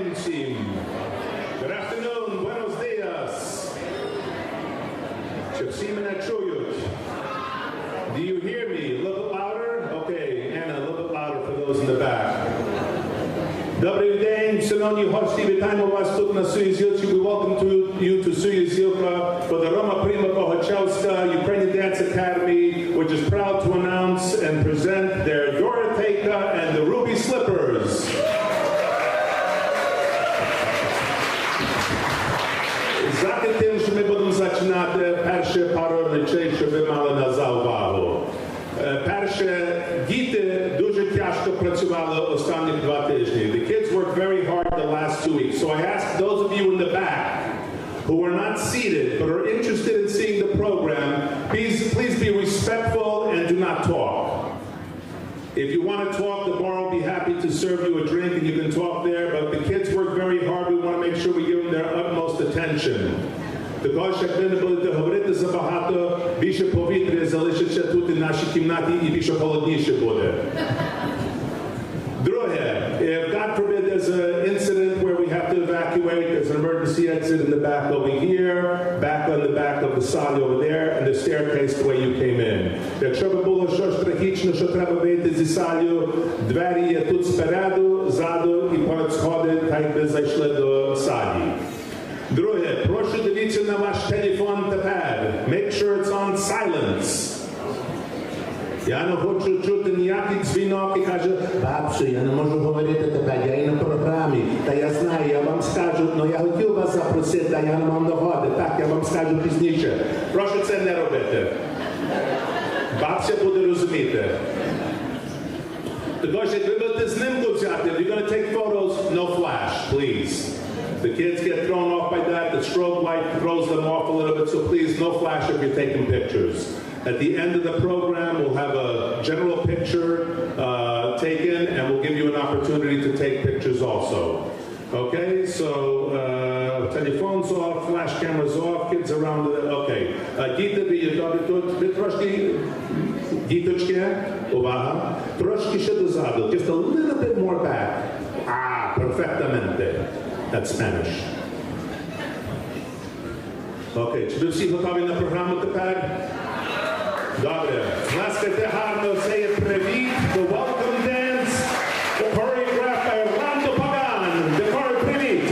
Benvenuti. Good afternoon. Buenos dias. Do you hear me? A little bit louder? Okay, Anna, a little bit louder for those in the back. Добрый день, шановні гості, вітаємо вас тут на Суїзілці. We welcome you to Суїзілка for the Roma Prima Bohachovska Ukrainian Dance Academy, which is proud to announce and present their Doroteka and the Ruby Slippers. За тим, що ми будемо починати, перше пару речей, що ви мали на заувагу. Перше, діти дуже тяжко працювали останні 2 тижні. The kids worked very hard the last 2 weeks. So I ask those of you in the back who are not seated but are interested in seeing the program, please be respectful and do not talk. If you want to talk, the bar will be happy to serve you a drink and you can talk there, but the kids work very hard. We want to make sure we give them their utmost attention. Також, як ви не будете говорити забагато, більше повітря залишиться тут і в нашій кімнаті, і більше холодніше буде. Друге, if God forbid there's an incident where we have to evacuate, there's an emergency exit in the back over here, back on the back of the sali over there, and the staircase the way you came in. Якщо би було щось трагічне, що треба вийти зі салю, двері є тут спереду, ззаду і понад сходи, так би зайшли до салі. Друге, прошу дивіться на ваш телефон тепер. Make sure it's on silence. Я не хочу чути ніяких дзвінок і каже, бабцю, я не можу говорити тепер, я і на програмі. Та я знаю, я вам скажу, але я хотів вас запросити, а я не мав нагоди. Так, я вам скажу пізніше. Прошу це не робити. Бабця буде розуміти. Також, як ви будете знімку взяти, if you're going to take photos, no flash, please. The kids get thrown off by that. The strobe light throws them off a little bit, so please, no flash if you're taking pictures. At the end of the program, we'll have a general picture taken, and we'll give you an opportunity to take pictures also. Okay, so telephones off, flash cameras off, kids around the, okay. Діти, ви трошки, діточки, увага, трошки ще дозаду, just a little bit more back. Perfectamente. That's Spanish. Okay, чи ви всі готові на програму тепер? Добре. Ласкайте гарно, це є привіт, the welcome dance, choreographed by Orlando Pagan. Decor, привіт.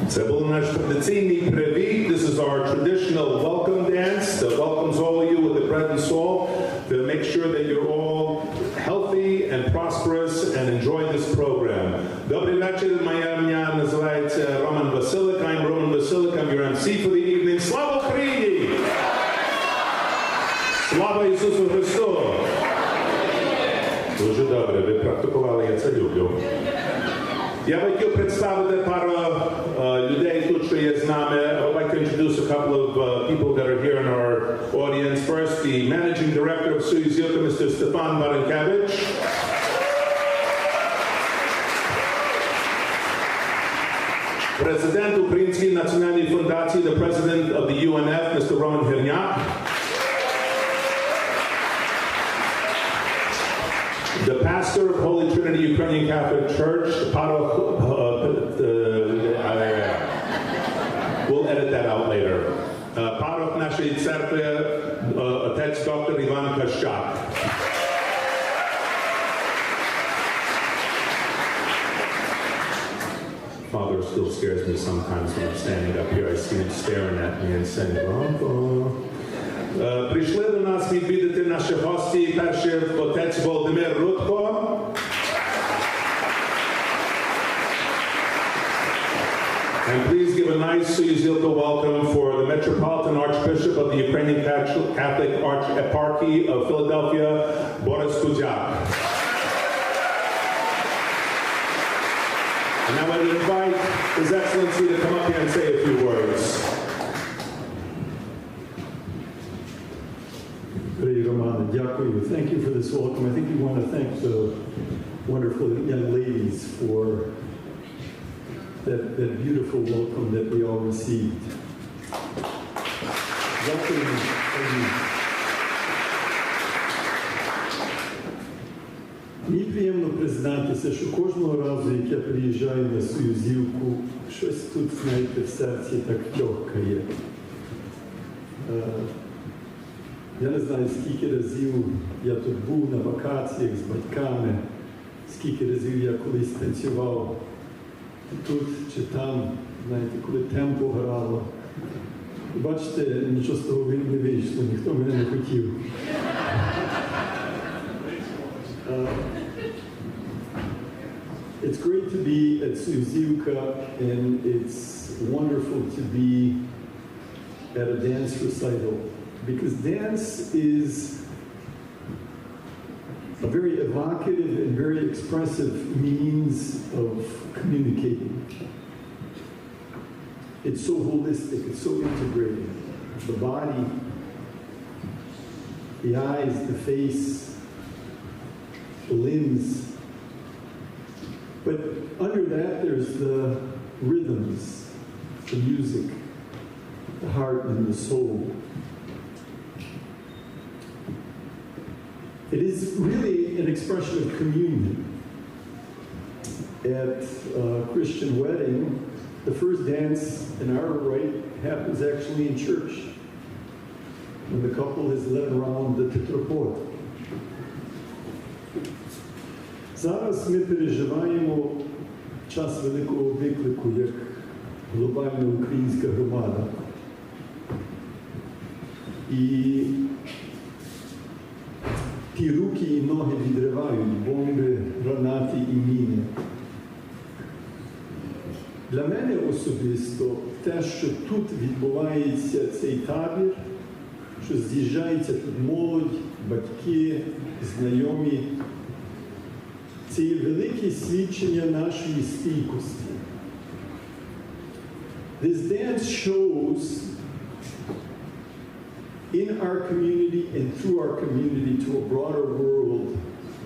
Це був наш традиційний привіт. This is our traditional welcome dance that welcomes all of you with the bread and salt to make sure that you're all healthy and prosperous and enjoy this program. Добрий вечір, моє ім'я називається Роман Василик. I'm Roman Василик, I'm your MC for the evening. Слава Україні! Слава Ісусу Христу! Дуже добре, ви практикували, я це люблю. Я хотів представити пару людей тут, що є з нами. I would like to introduce a couple of people that are here in our audience. First, the Managing Director of Soyuzilka, Mr. Stefan Barankiewicz. Президент Української національної фундації, the President of the UNF, Mr. Roman Hirnyak. The pastor of Holy Trinity Ukrainian Catholic Church, we'll edit that out later. Парох нашої церкви, отець доктор Іван Кащак. Father still scares me sometimes when I'm standing up here. I see him staring at me and saying, прийшли до нас відвідати наші гості. Перший отець Володимир Рудко. And please give a nice Soyuzilka welcome for the Metropolitan Archbishop of the Ukrainian Catholic Eparchy of Philadelphia, Boris Kuzyak. And I would invite His Excellency to come up here and say a few words. Dякую. Thank you for this welcome. I think we want to thank the wonderful young ladies for that beautiful welcome that we all received. Welcome. Мені приємно признатися, що кожного разу, як я приїжджаю на Союзівку, щось тут, знаєте, в серці так тьохкає. Я не знаю, скільки разів я тут був на вакаціях з батьками, скільки разів я колись танцював тут чи там, знаєте, коли темпо грало. Бачите, нічого з того не вийшло, ніхто мене не хотів. It's great to be at Soyuzivka, and it's wonderful to be at a dance recital. Because dance is a very evocative and very expressive means of communicating. It's so holistic, it's so integrated. The body, the eyes, the face, the limbs. But under that, there's the rhythms, the music, the heart and the soul. It is really an expression of communion. At a Christian wedding, the first dance in our rite happens actually in church, when the couple is led around the tetropod. Зараз ми переживаємо час великого виклику, як глобальна українська громада. І ті руки і ноги відривають бомби, гранати і міни. Для мене особисто те, що тут відбувається цей табір, що з'їжджається тут молодь, батьки, знайомі, це є велике свідчення нашої стійкості. This dance shows in our community and through our community to a broader world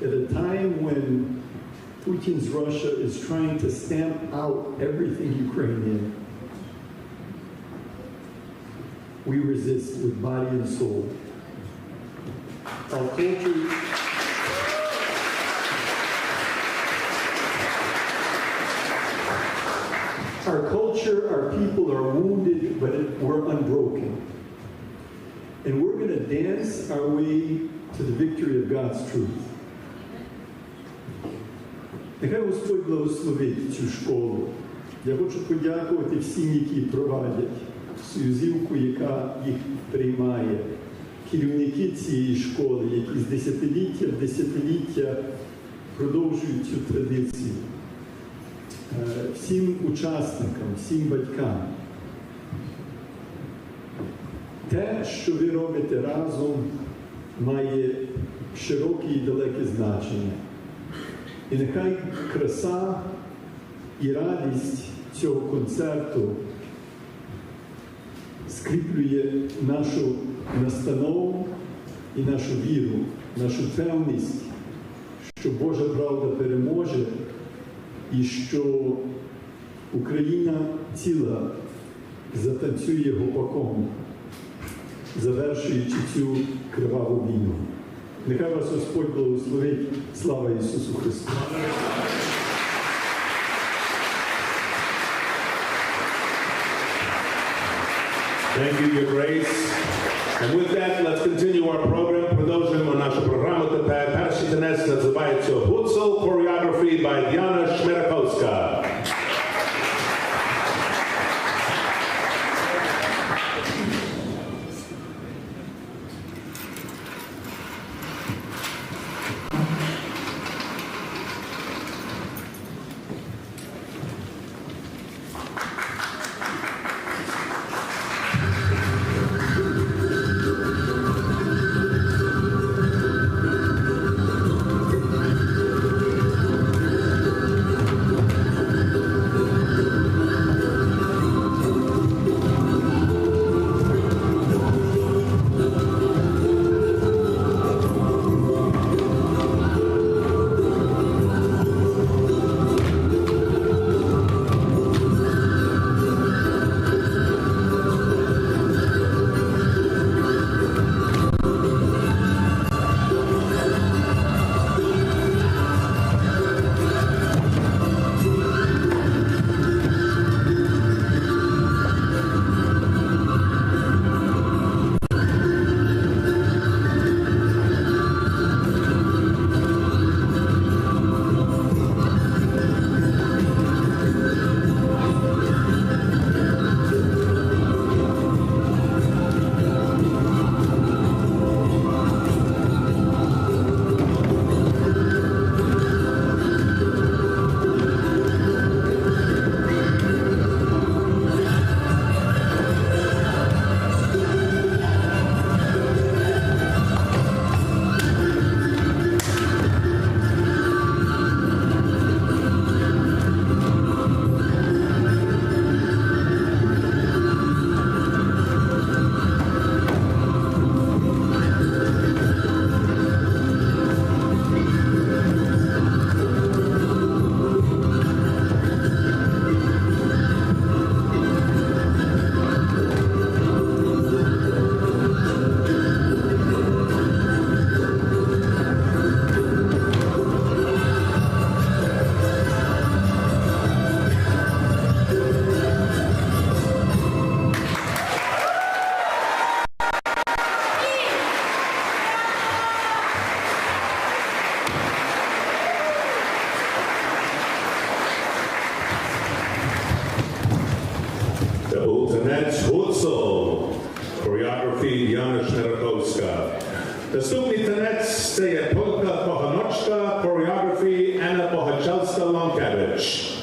at a time when Putin's Russia is trying to stamp out everything Ukrainian. We resist with body and soul. Our culture, our people are wounded, but we're unbroken. And we're going to dance our way to the victory of God's truth. Нехай Господь благословить цю школу. Я хочу подякувати всім, які провадять Союзівку, яка їх приймає, керівники цієї школи, які з десятиліття в десятиліття продовжують цю традицію. всім учасникам, всім батькам. Те, що ви робите разом, має широке і далеке значення. І нехай краса і радість цього концерту скріплює нашу настанову і нашу віру, нашу певність, що Божа правда переможе і що Україна ціла затанцює гопаком, завершуючи цю криваву війну. Нехай вас Господь благословить. Слава Ісусу Христу! Thank you, Your Grace. And with that, let's continue our program. Продовжуємо нашу програму. Тепер перший танець називається «Гуцул», choreography by Diana Шмираковська. Танець «Гуцул», choreography Diana Шмираковська. Наступний танець – це є полька поганочка, choreography Анна Богачевська-Лонкевич.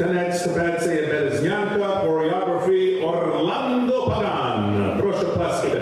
tanec Stefance i Bereznianka, choreography Orlando Pagan. Proszę płaskide.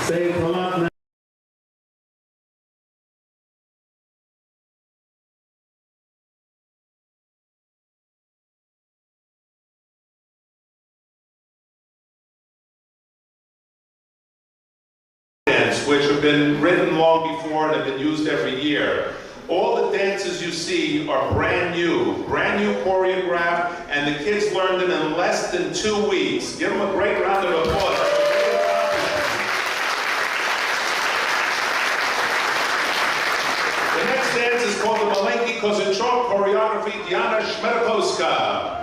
Say Talant. Which have been written long before and have been used every year. All the dances you see are brand new choreographed, and the kids learned it in less than 2 weeks. Give them a great round of applause. The next dance is called the Malenki Kozenchok choreography, Diana Shmetakowska.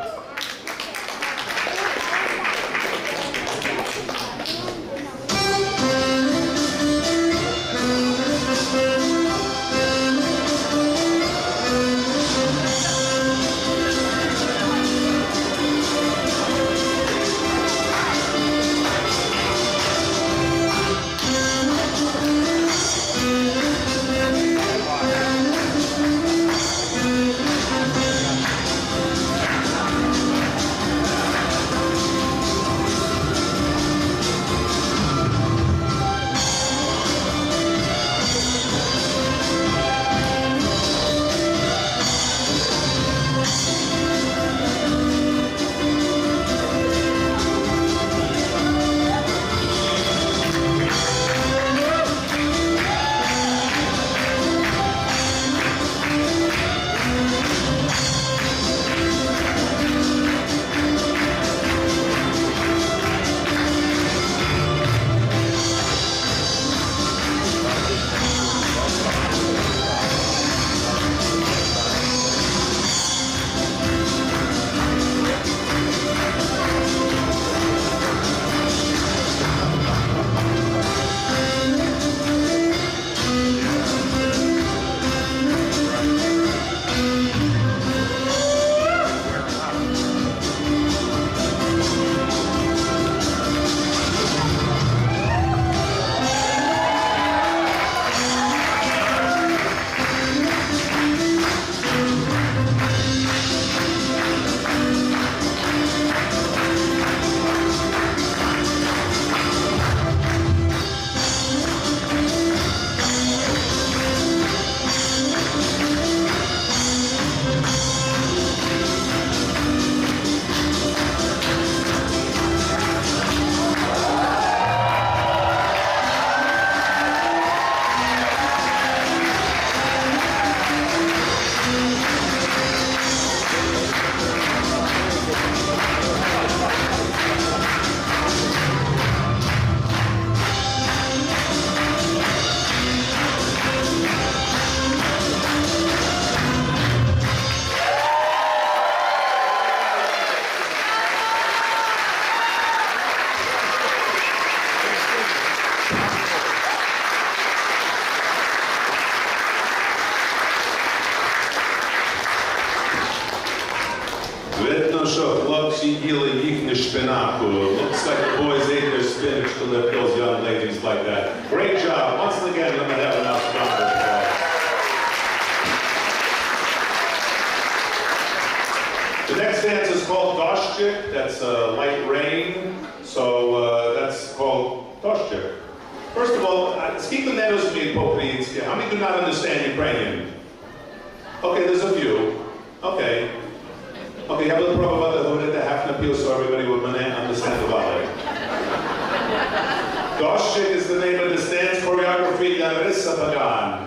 Shook, Lugsi, Gila, Yikna, Spinaku. Looks like the boys ate their spinach to lift those young ladies like that. Great job. Once again, let me have an outstanding applause. The next dance is called Doshchik. That's light rain. So that's called Doshchik. First of all, skільки не розуміють по-українськи? How many do not understand Ukrainian? Okay, there's a few. Okay. Okay, я буду пробувати говорити half напів, so everybody will understand the ballet. Doshchik is the name of this dance choreography by Larissa Pagan.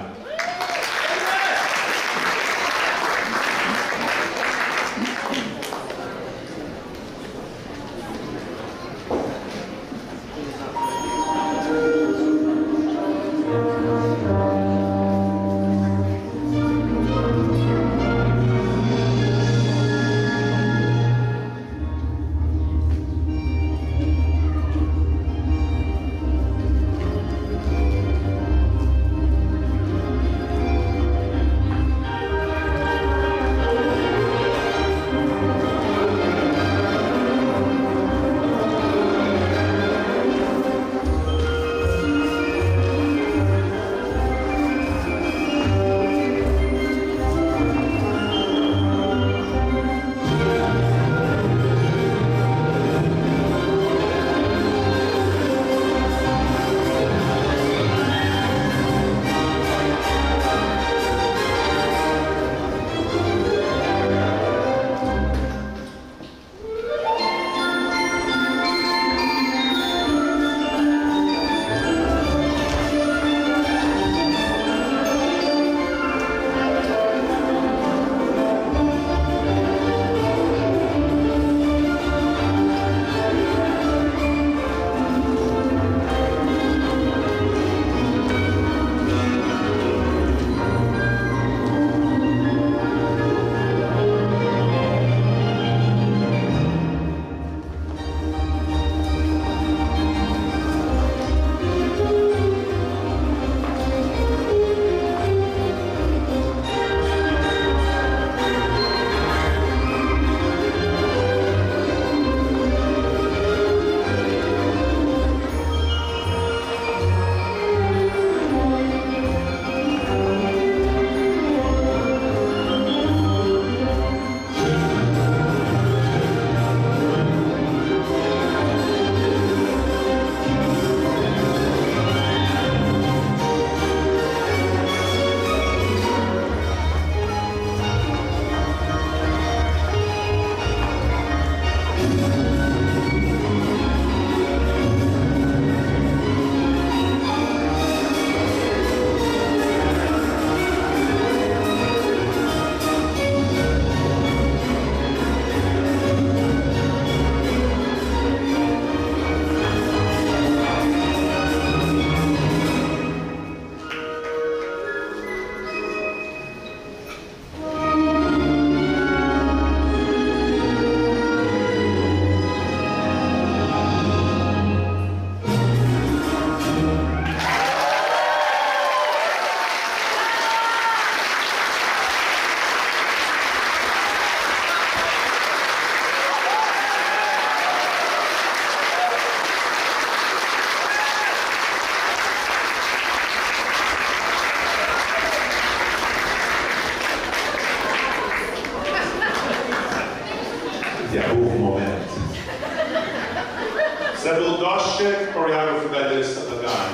Це був Doshchik, choreography by Larissa Pagan.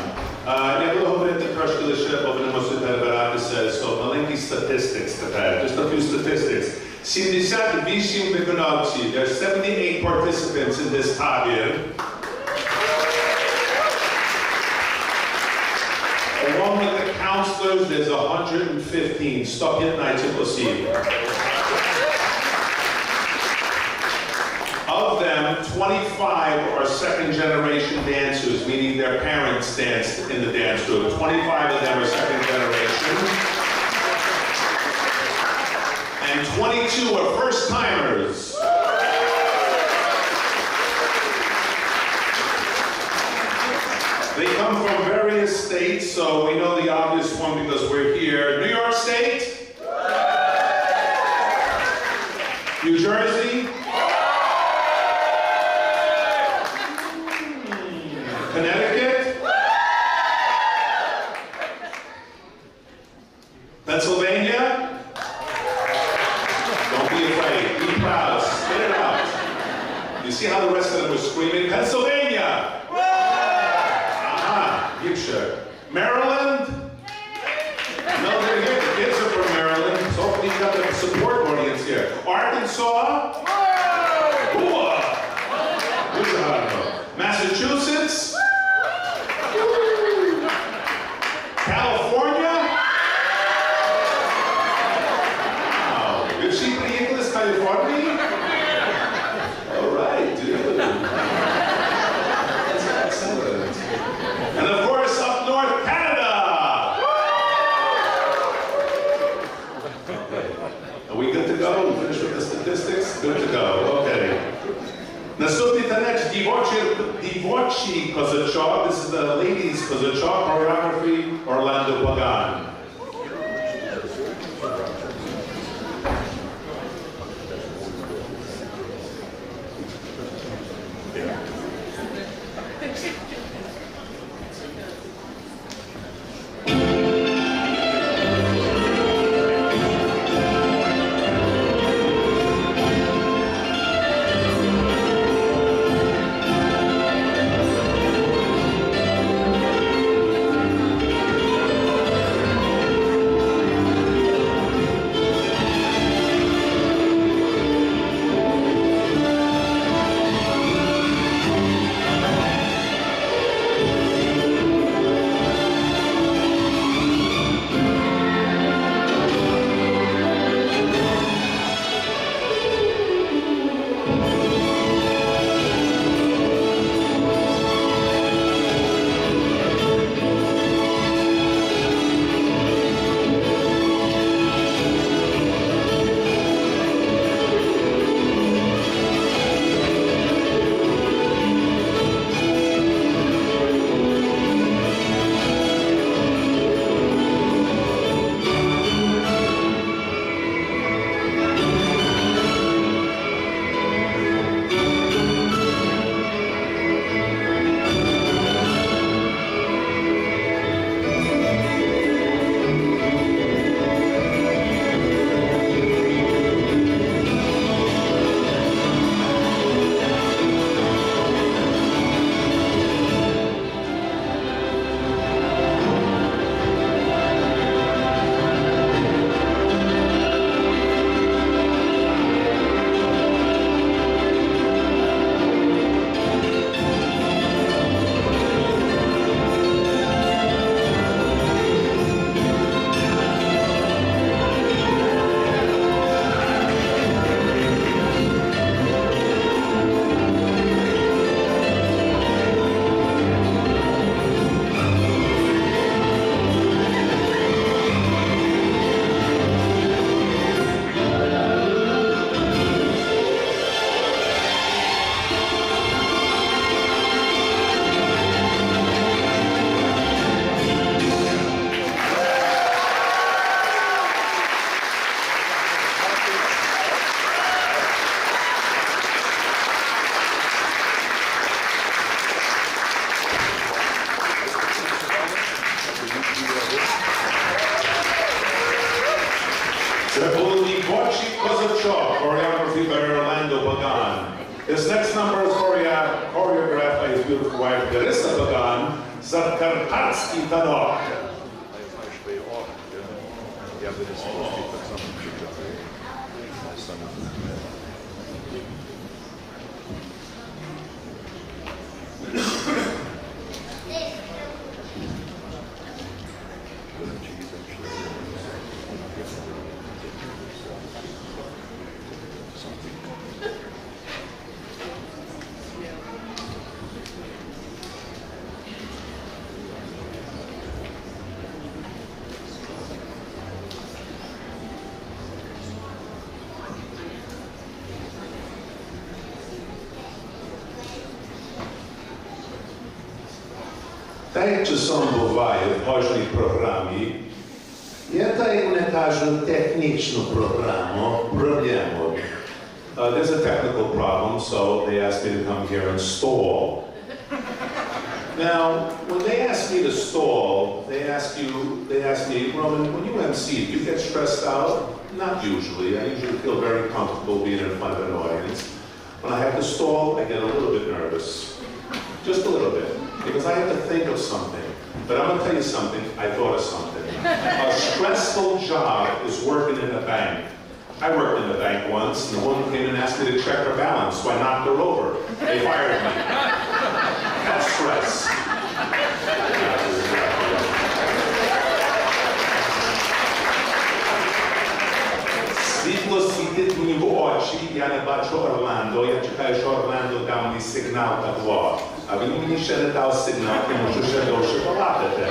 Я буду говорити трошки лише, бо ви не можете перебиратися, so маленькі statistics тепер, just a few statistics. 78 виконавців, there's 78 participants in this tabir. Along with the counselors, there's 115, 115 осіб. Of them, 25 are second-generation dancers, meaning their parents danced in the dance group. 25 of them are second-generation. And 22 are first-timers. They come from various states, so we know the obvious one because we're here. New York State? New Jersey? screaming, Pennsylvania! Aha, Yiksha. Maryland? No, they're here. The kids are from Maryland. So hopefully you got the support audience here. Arkansas? Massachusetts? California? Wow. Good sheep in English, California? All right, dude. That's excellent. And of course, up north, Canada! Okay. Are we good to go? We finished with the statistics? Good to go. Okay. Наступний танець дівочий козачок. This is the ladies' козачок, choreography, Orlando Pagan. Choreography by Orlando Pagan. This next number is choreographed by his beautiful wife, Larissa Pagan, Zakarpatski Tanok. Так як часом буває в кожній програмі, я так не кажу технічну проблему. There's a technical problem, so they asked me to come here and stall. Now, when they ask me to stall, they ask me, Roman, when you MC, do you get stressed out? Not usually. I usually feel very comfortable being in front of an audience. When I have to stall, I get a little bit nervous. Just a little bit. Because I have to think of something. But I'm going to tell you something. I thought of something. A stressful job is working in a bank. I worked in a bank once, and the woman came and asked me to check her balance, so I knocked her over. They fired me. That's stress. Світло світить мені в очі, я не бачу Орландо, я чекаю, що Орландо дав мені сигнал такого. А він мені ще не дав сигнал, я можу ще довше балакати.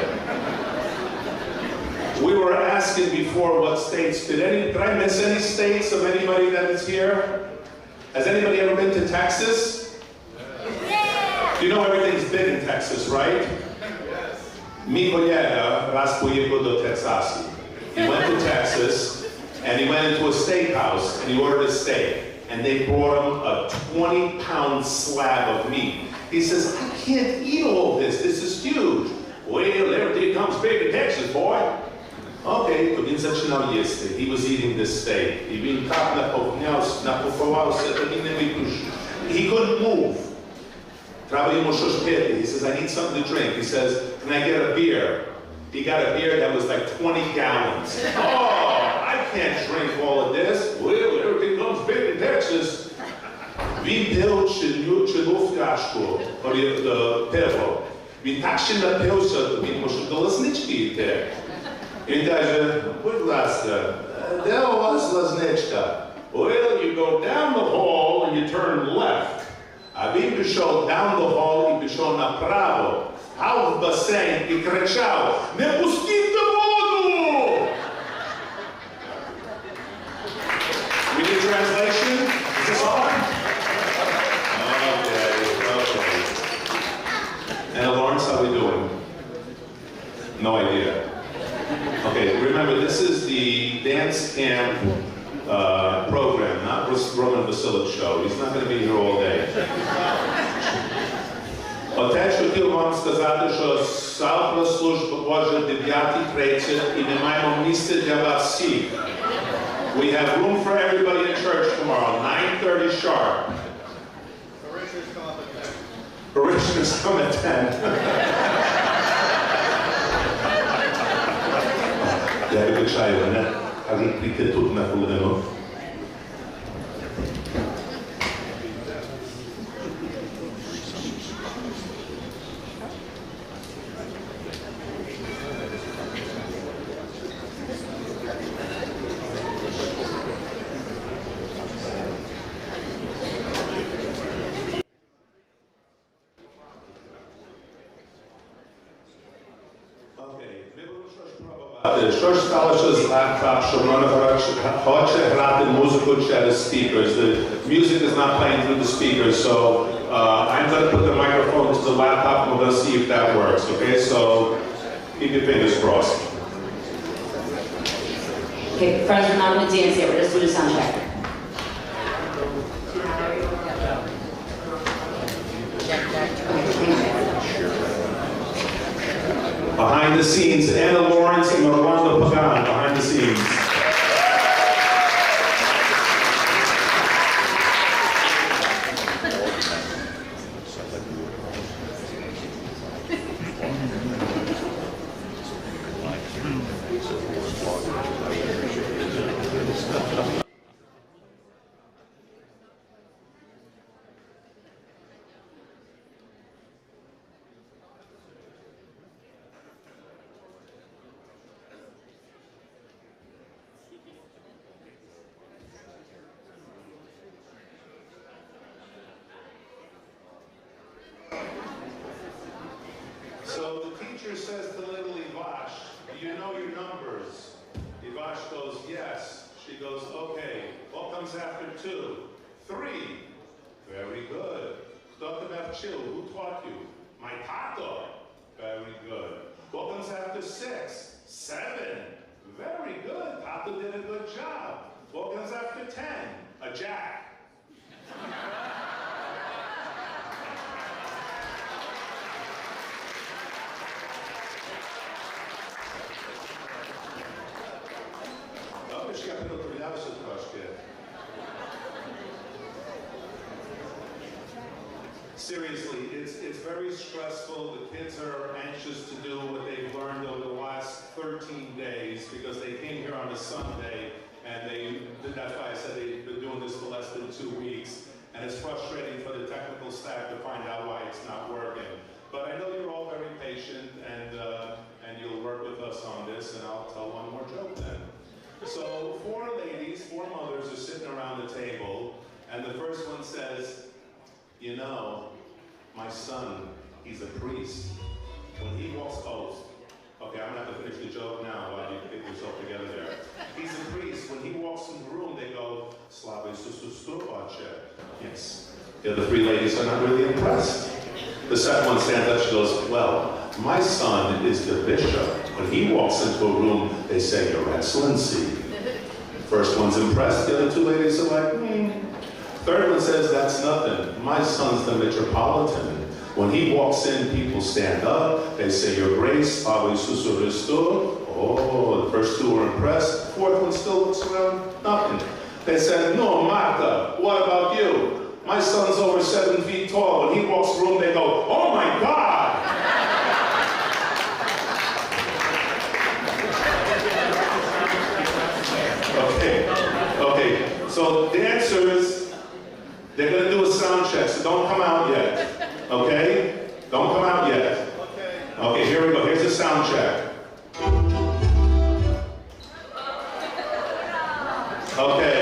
We were asking before what states, did I miss any states of anybody that is here? Has anybody ever been to Texas? Yeah. You know everything's big in Texas, right? Yes. Mi kolega raz pojechał do Texasu. He went to Texas, and he went into a steakhouse, and he ordered a steak. And they brought him a 20-pound slab of meat. He says, I can't eat all this. This is huge. Well, everything comes big in Texas, boy. Okay, to він починав їсти. He was eating this steak. І він так напоховався, так і не випущив. He couldn't move. Треба йому щось пити. He says, I need something to drink. He says, can I get a beer? He got a beer that was like 20 gallons. Oh, I can't drink all of this. Well, everything comes big in Texas. Він пив чину фляжку, пиво. Він так ще напився, він може до лазнички йти. Він каже, будь ласка, де у вас лазничка? Well, you go down the hall and you turn left. А він пішов down the hall і пішов направо. А в басейн і кричав, не пустіть воду! We need translation? Is this on? Okay. And Lawrence, how are we doing? No idea. Okay, remember, this is the dance camp program, not Roman Vasilich show. He's not going to be here all day. Отець хотів вам сказати, що завтра служба Божа 9:30 і ми маємо місце для вас всіх. We have room for everybody in church tomorrow, 9:30 sharp. Parishioners come at 10. Я вибачаю, мене кажуть прийти тут на хвилину. Що ж сталося з лаптоп, що вона хоче грати музику через speakers? The music is not playing through the speakers, so I'm going to put the microphone to the laptop and we're going to see if that works, okay? So keep your fingers crossed. Okay, friends, we're not going to dance yet, we're just doing a sound check. Behind the scenes, Anna Lawrence and Rolando Pagan behind the scenes. So the teacher says to little Ivash, do you know your numbers? Ivash goes, yes. She goes, okay. What comes after 2? 3. Very good. Кто тебя вчил? Who taught you? My tato. Very good. What comes after 6? 7. Very good. Tato did a good job. What comes after 10? A jack. Seriously, it's very stressful. The kids are anxious to do what they've learned over the last 13 days because they came here on a Sunday, and that's why I said they've been doing this for less than 2 weeks. And it's frustrating for the technical staff to find out why it's not working. But I know you're all very patient, and you'll work with us on this, and I'll tell one more joke then. So 4 ladies, 4 mothers are sitting around the table, and the first one says, you know, my son, he's a priest. When he walks, okay, I'm gonna have to finish the joke now while you get yourself together there. He's a priest. When he walks in the room, they go, Slava Isusu. Yes. The other 3 ladies are not really impressed. The second one stands up, she goes, well, my son is the bishop. When he walks into a room, they say, Your Excellency. First one's impressed, the other 2 ladies are like, Third one says, that's nothing. My son's the Metropolitan. When he walks in, people stand up, they say, Your Grace, Slava Isusu Christu. Oh, the first 2 were impressed. The fourth one still looks around, nothing. They said, no, Martha, what about you? My son's over 7 feet tall. When he walks the room, they go, oh my God! Okay, so dancers, they're gonna do a sound check, so don't come out yet, okay? Don't come out yet. Okay, here we go, here's a sound check. Okay,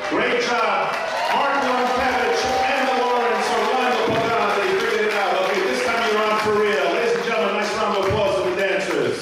great job. Mark Longkevich, Emma Lawrence, Orlando Pagano, they figured it out. Okay, this time you're on for real. Ladies and gentlemen, nice round of applause for the dancers.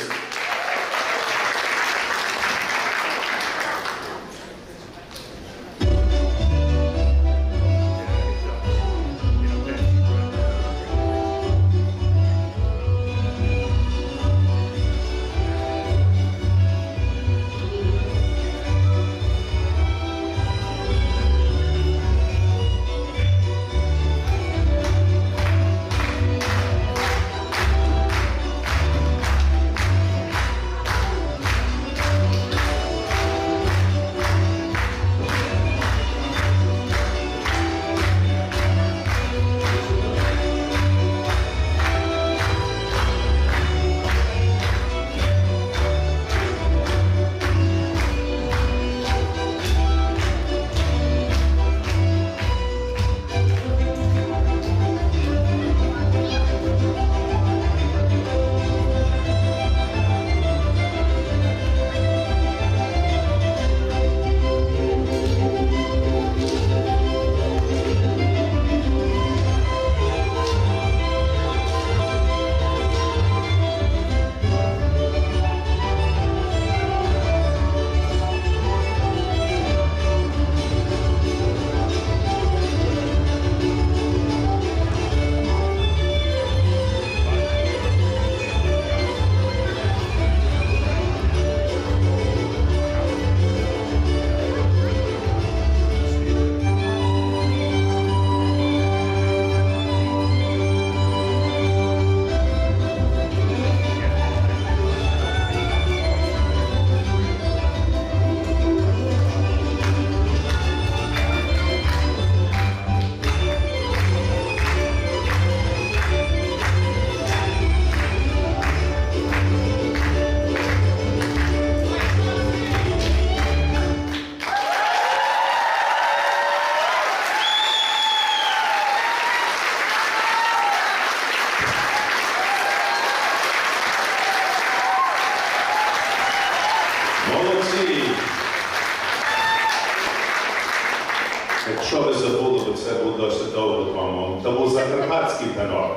Якщо ви забули, то це був досить довго тому. То був закарпатський тенор.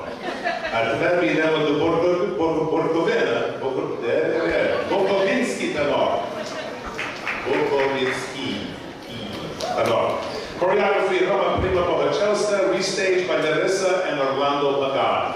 А тепер ми йдемо до Буковинський тенор. Буковинський тенор. Choreography Roma Prima Bogachelska, restaged by Larissa and Orlando Pagano.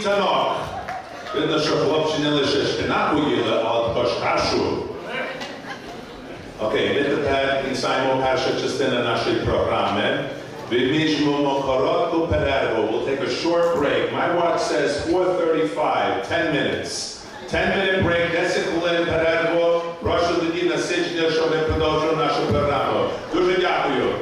танок. Видно, що хлопці не лише шпинаку їли, а також кашу. Окей, ми тепер кінчаємо першу частину нашої програми. Візьмемо коротку перерву. We'll take a short break. My watch says 4:35, 10 minutes. 10-minute break, 10 хвилин перерву. Прошу тоді насичення, щоб ми продовжили нашу програму. Дуже дякую.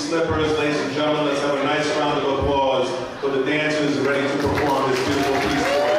slippers. Ladies and gentlemen, let's have a nice round of applause for the dancers ready to perform this beautiful piece for you.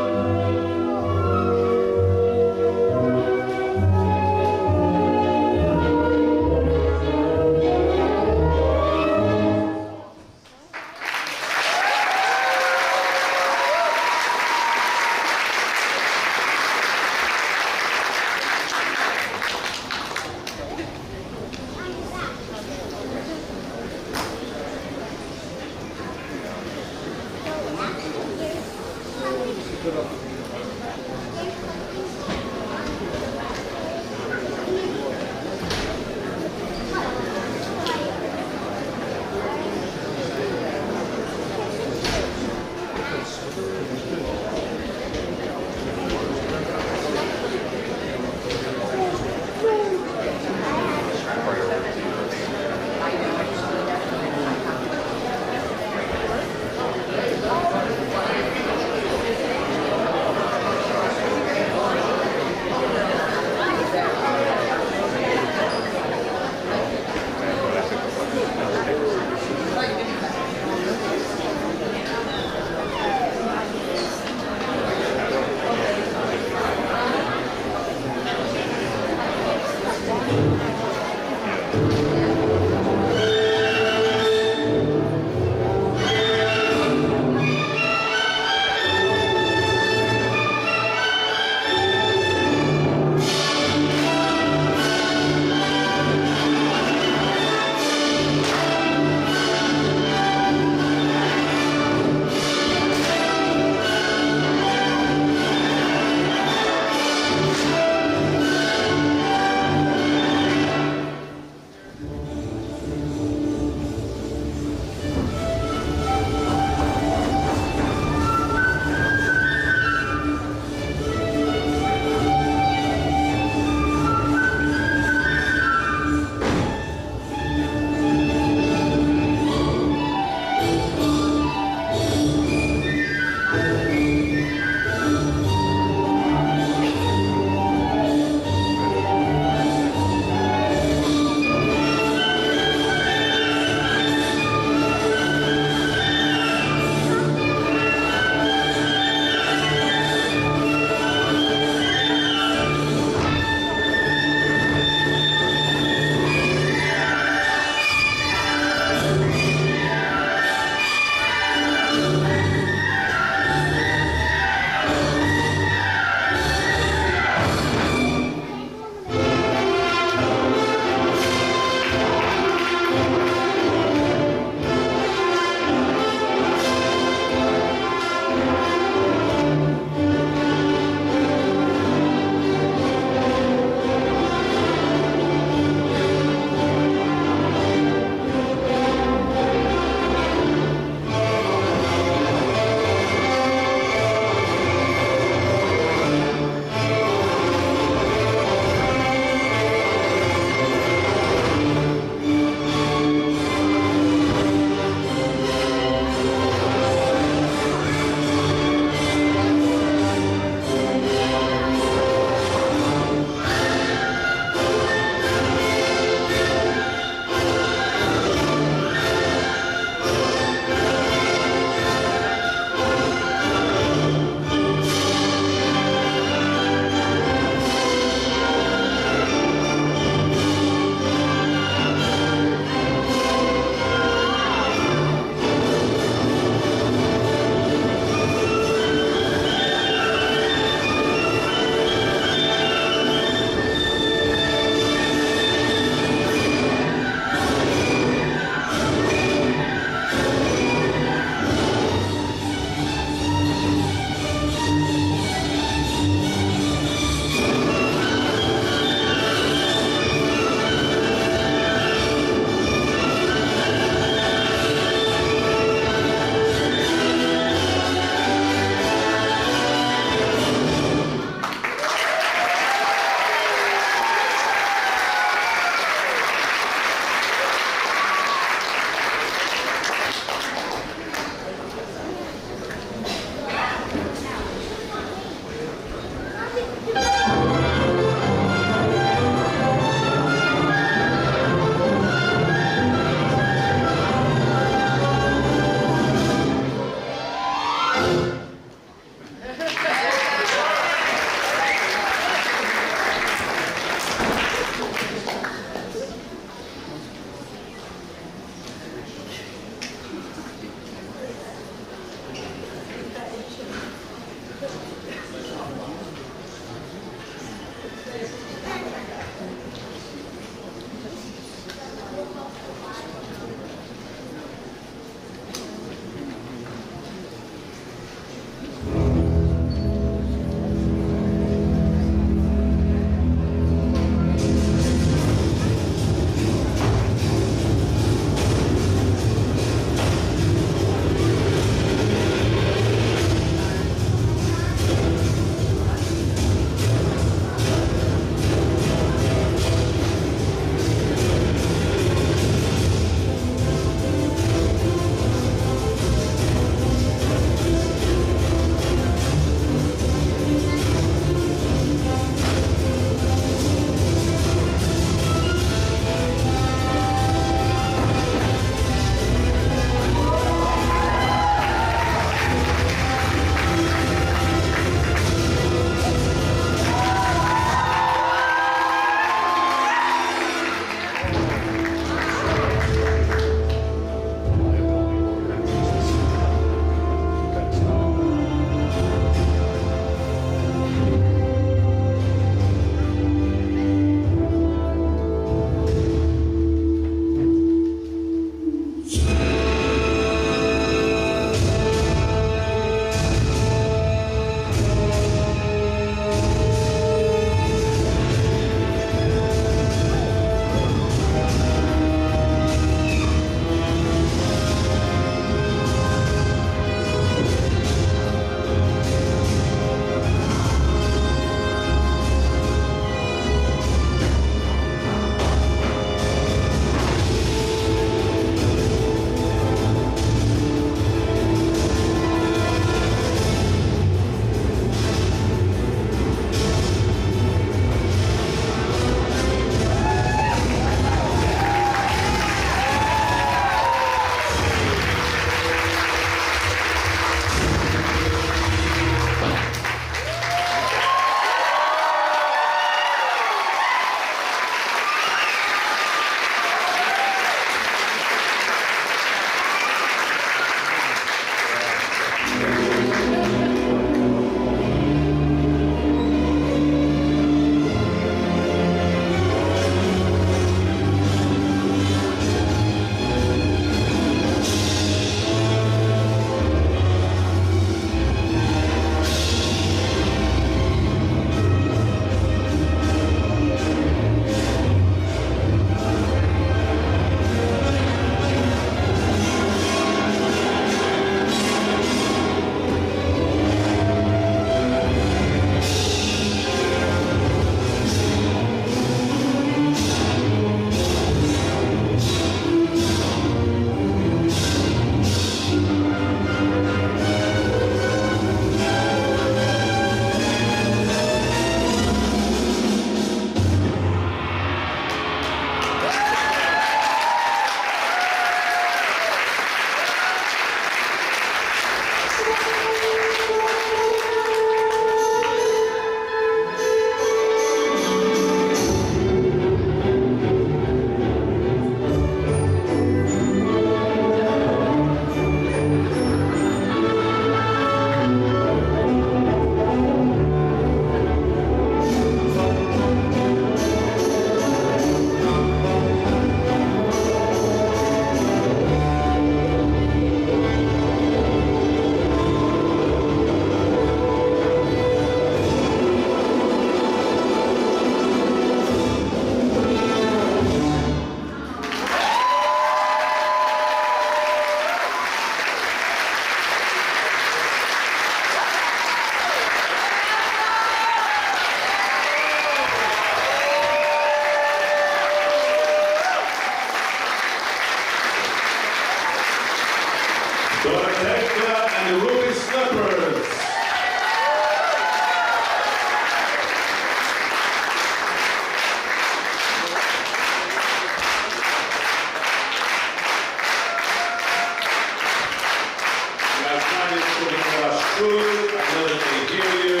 food, I know that they hear you,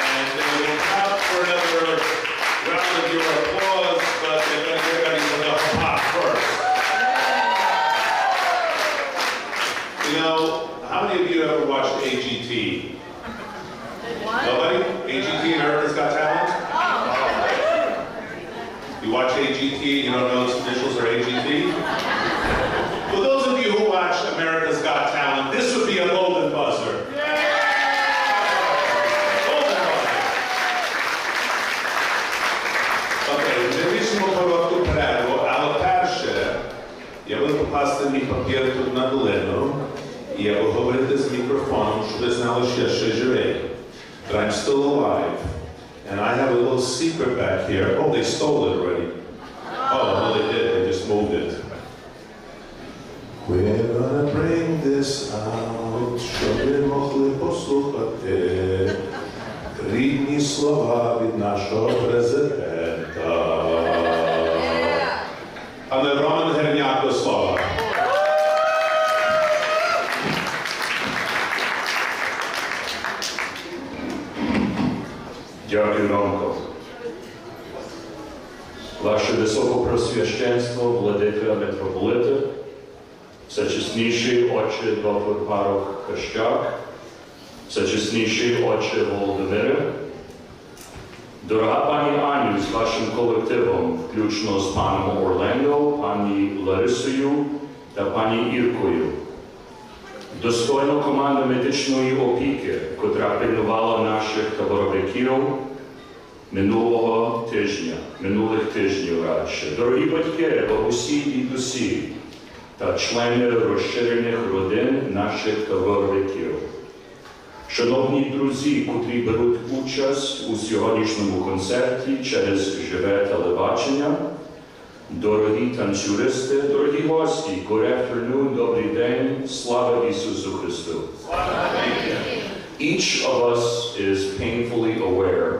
and they will clap for another round of your applause, but they're going to get ready for the hop first. You know, how many of you ever watched AGT? Nobody? AGT, America's Got Talent? You watch AGT, you don't know its initials are AGT? For those of you who watch America's Got Talent, this would be a golden buzzer. Golden buzzer. Okay, независимо короткого перерву, але перше, я буду покласти мій папір тут на долину, і я буду говорити з мікрофоном, щоб ви знали, що я ще живий. But I'm still alive. And I have a little secret back here. Oh, they stole it already. Oh, no, they did. They just moved it. We're gonna bring this out, щоб ви могли послухати рідні слова від нашого президента. Але Роман Герняк до слова. Дякую, Ромко. Ваше Високопресвященство, владика митрополита, всечесніший отче доктор Парох Хащак, всечесніший отче Володимире, дорога пані Аню з вашим колективом, включно з паном Орлендо, пані Ларисою та пані Іркою, достойна команда медичної опіки, котра пильнувала наших таборовиків минулих тижнів радше. Дорогі батьки, бабусі і дідусі та члени розширених родин наших таборовиків. Шановні друзі, котрі беруть участь у сьогоднішньому концерті через живе телебачення, дорогі танцюристи, дорогі гості, good afternoon, добрий день, слава Ісусу Христу. Each of us is painfully aware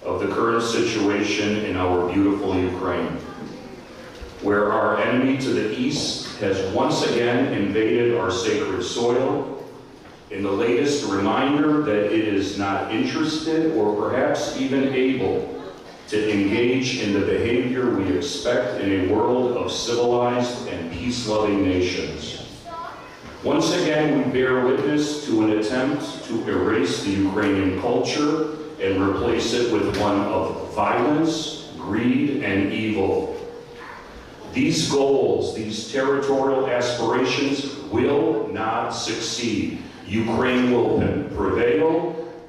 of the current situation in our beautiful Ukraine, where our enemy to the east has once again invaded our sacred soil, in the latest reminder that it is not interested or perhaps even able to engage in the behavior we expect in a world of civilized and peace-loving nations. Once again, we bear witness to an attempt to erase the Ukrainian culture and replace it with one of violence, greed, and evil. These goals, these territorial aspirations will not succeed. Ukraine will prevail.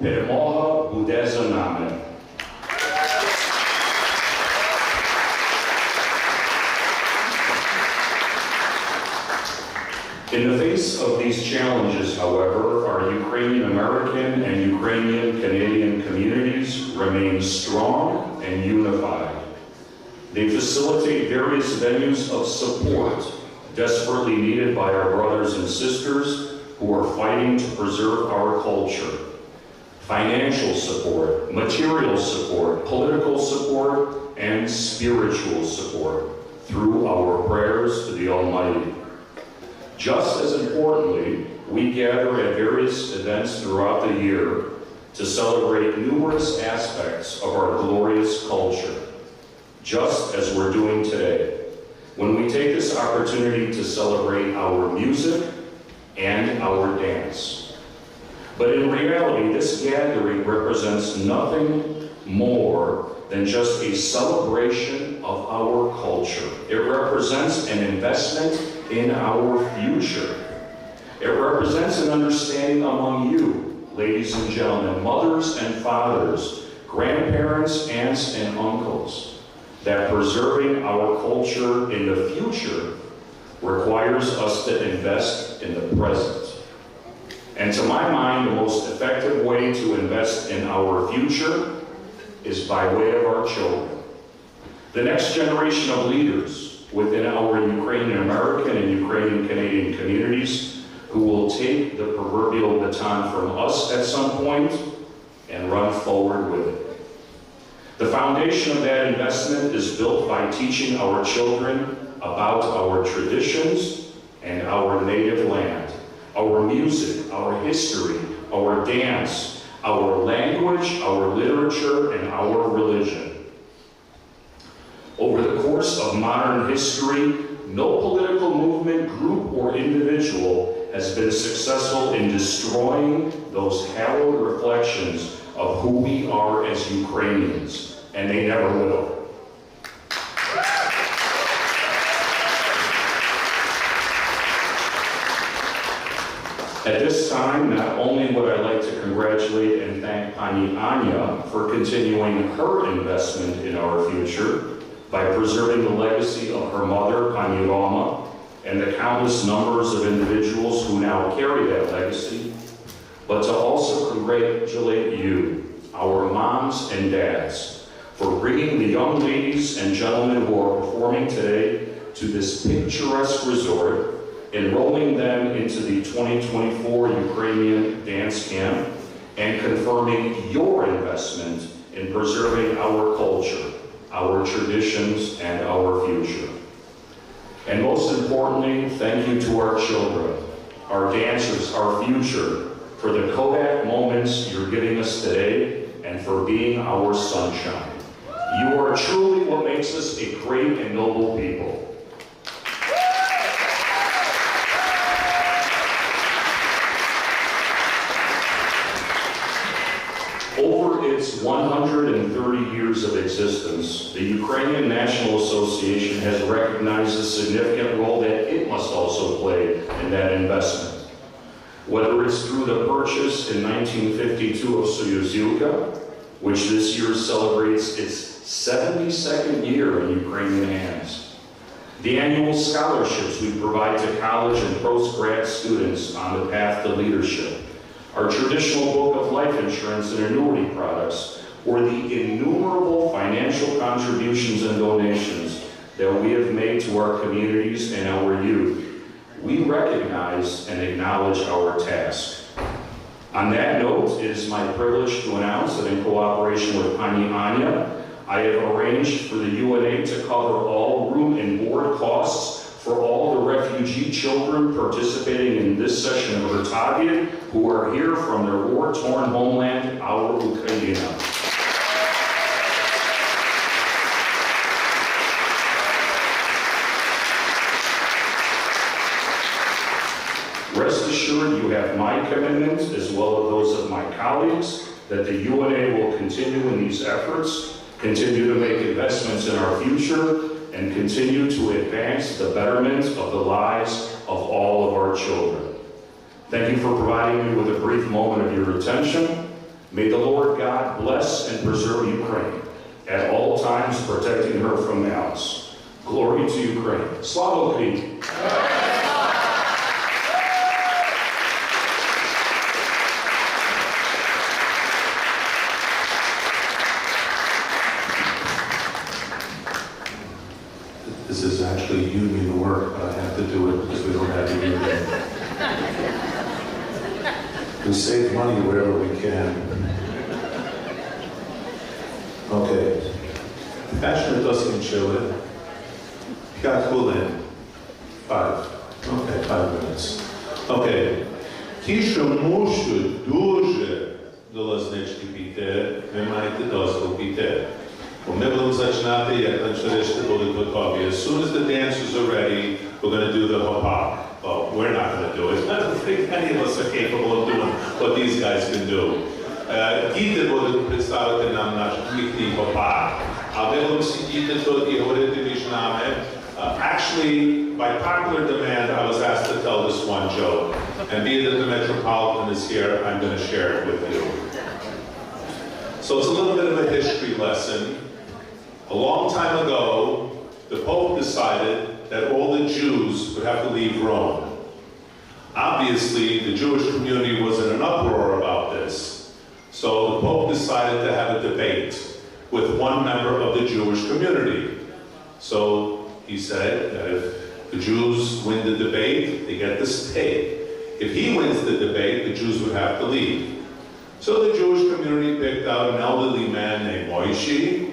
Перемога буде за нами. In the face of these challenges, however, our Ukrainian American and Ukrainian Canadian communities remain strong and unified. They facilitate various venues of support desperately needed by our brothers and sisters who are fighting to preserve our culture. Financial support, material support, political support, and spiritual support through our prayers to the Almighty. Just as importantly, we gather at various events throughout the year to celebrate numerous aspects of our glorious culture, just as we're doing today, when we take this opportunity to celebrate our music and our dance. But in reality, this gathering represents nothing more than just a celebration of our culture. It represents an investment in our future. It represents an understanding among you, ladies and gentlemen, mothers and fathers, grandparents, aunts and uncles, that preserving our culture in the future requires us to invest in the present. And to my mind, the most effective way to invest in our future is by way of our children. The next generation of leaders within our Ukrainian American and Ukrainian Canadian communities who will take the proverbial baton from us at some point and run forward with it. The foundation of that investment is built by teaching our children about our traditions and our native land, our music, our history, our dance, our language, our literature, and our religion. Over the course of modern history, no political movement, group, or individual has been successful in destroying those hallowed reflections of who we are as Ukrainians, and they never will. At this time, not only would I like to congratulate and thank Pani Anya for continuing her investment in our future by preserving the legacy of her mother, Pani Roma, and the countless numbers of individuals who now carry that legacy, but to also congratulate you, our moms and dads, for bringing the young ladies and gentlemen who are performing today to this picturesque resort, enrolling them into the 2024 Ukrainian Dance Camp, and confirming your investment in preserving our culture, our traditions, and our future. And most importantly, thank you to our children, our dancers, our future, for the Kodak moments you're giving us today and for being our sunshine. You are truly what makes us a great and noble people. Over its 130 years of existence, the Ukrainian National Association has recognized the significant role that it must also play in that investment. Whether it's through the purchase in 1952 of Soyuzilka, which this year celebrates its 72nd year in Ukrainian hands, the annual scholarships we provide to college and post-grad students on the path to leadership, our traditional book of life insurance and annuity products, or the innumerable financial contributions and donations that we have made to our communities and our youth, we recognize and acknowledge our task. On that note, it is my privilege to announce that in cooperation with Pani Anya, I have arranged for the UNA to cover all room and board costs for all the refugee children participating in this session of Rotavia who are here from their war-torn homeland, our Ukraine. Rest assured you have my commitment, as well as those of my colleagues, that the UNA will continue in these efforts, continue to make investments in our future, and continue to advance the betterment of the lives of all of our children. Thank you for providing me with a brief moment of your attention. May the Lord God bless and preserve Ukraine, at all times protecting her from malice. Glory to Ukraine. Slava Ukraini! This is actually union work, but I have to do it because we don't have a union. We save money wherever we can. Okay. Passionate doesn't show it. Got Kulin. 5. Okay, 5 minutes. Okay. Ті, що мушуть дуже до лазнички піти, ви маєте дозвіл піти. Бо ми будемо починати, як наші решти будуть готові. As soon as the dancers are ready, we're going to do the hop-hop. Well, we're not going to do it. I don't think any of us are capable of doing what these guys can do. Діти будуть представити нам наш їхній hop-hop. А ви будемо сидіти тут і говорити між нами. Actually, by popular demand, I was asked to tell this one joke. And being that the Metropolitan is here, I'm going to share it with you. So it's a little bit of a history lesson. A long time ago, the Pope decided that all the Jews would have to leave Rome. Obviously, the Jewish community was in an uproar about this. So the Pope decided to have a debate with one member of the Jewish community. So he said that if the Jews win the debate, they get to stay. If he wins the debate, the Jews would have to leave. So the Jewish community picked out an elderly man named Moishi,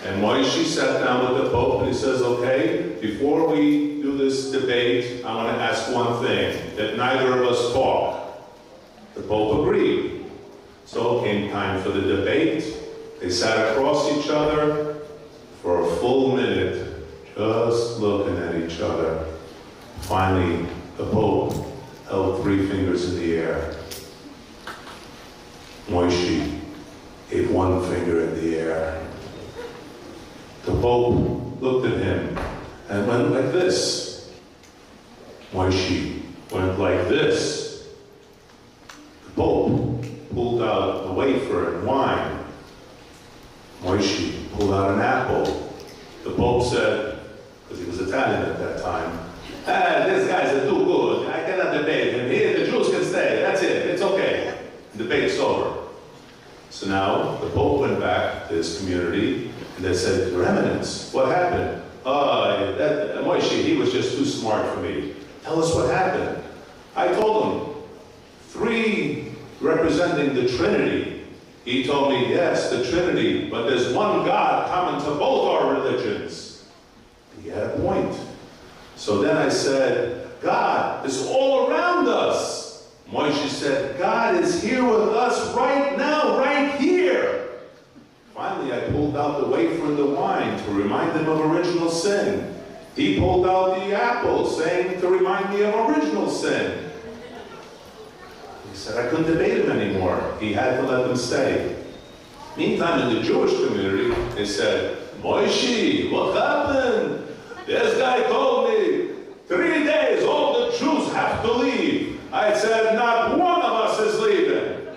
and Moishi sat down with the Pope and he says, okay, before we do this debate, I want to ask one thing, that neither of us talk. The Pope agreed. So it came time for the debate. They sat across each other for a full minute, just looking at each other. Finally, the Pope held 3 fingers in the air. Moishi gave 1 finger in the air. The Pope looked at him and went like this. Moishi went like this. The Pope pulled out a wafer and wine. Moishi pulled out an apple. The Pope said, because he was Italian at that time, "These guys are too good. I cannot debate him. Here, the Jews can stay. That's it. It's okay." The debate's over. So now the Pope went back to his community and they said, "Your Eminence, what happened?" Moishi, he was just too smart for me. Tell us what happened. I told him, 3 representing the Trinity. He told me, yes, the Trinity, but there's one God common to both our religions. He had a point. So then I said, God is all around us. Moishi said, God is here with us right now, right here. Finally, I pulled out the wafer and the wine to remind him of original sin. He pulled out the apple, saying to remind me of original sin. He said I couldn't debate him anymore. He had to let them stay. Meantime, in the Jewish community, they said, Moishi, what happened? This guy told me 3 days all the Jews have to leave. I said, not one of us is leaving.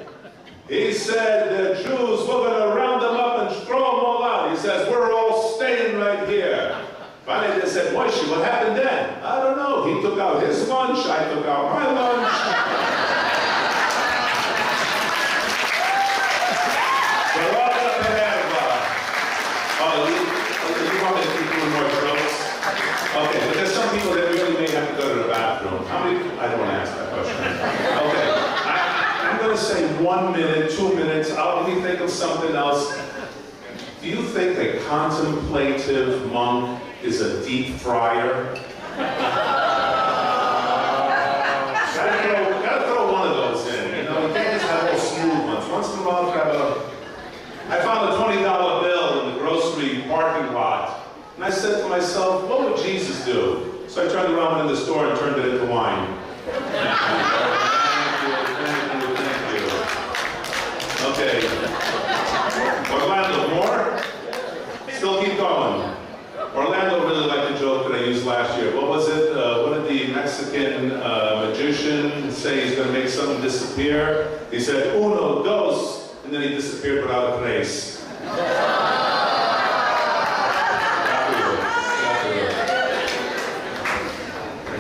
He said, the Jews, we're going to round them up and throw them all out. He says, we're all staying right here. Finally, they said, Moishi, what happened then? I don't know. He took out his lunch. I took out my lunch. We're all up in you want me to keep doing more jokes? Okay, but there's some people that really may have to go to the bathroom. How many? I don't want to ask that question. Okay. I'm going to say 1 minute, 2 minutes. Let me think of something else. Do you think a contemplative monk is a deep fryer? Gotta throw one of those in. You know, you can't just have all smooth ones. Once in a while, grab a. I found a $20 bill in the grocery parking lot, and I said to myself, "What would Jesus do?" So I turned around in the store and turned it into wine. Okay. Orlando, more? Still keep going. Orlando really liked the joke that I used last year. What was it? What did the Mexican magician say he's going to make something disappear? He said, uno, dos, and then he disappeared without a trace. I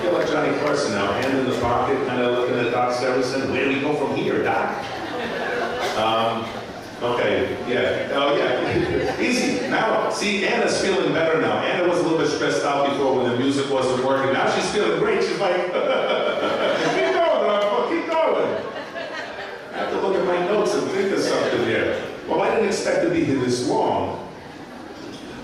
feel like Johnny Carson now, hand in the pocket, kind of looking at Doc Severinsen. Where do we go from here, Doc? Okay, yeah. Oh, yeah. Easy. Now, see, Anna's feeling better now. Anna was a little bit stressed out before when the music wasn't working. Now she's feeling great. She's like, keep going, Rocco, keep going. I have to look at my notes and think of something here. Well, I didn't expect to be here this long.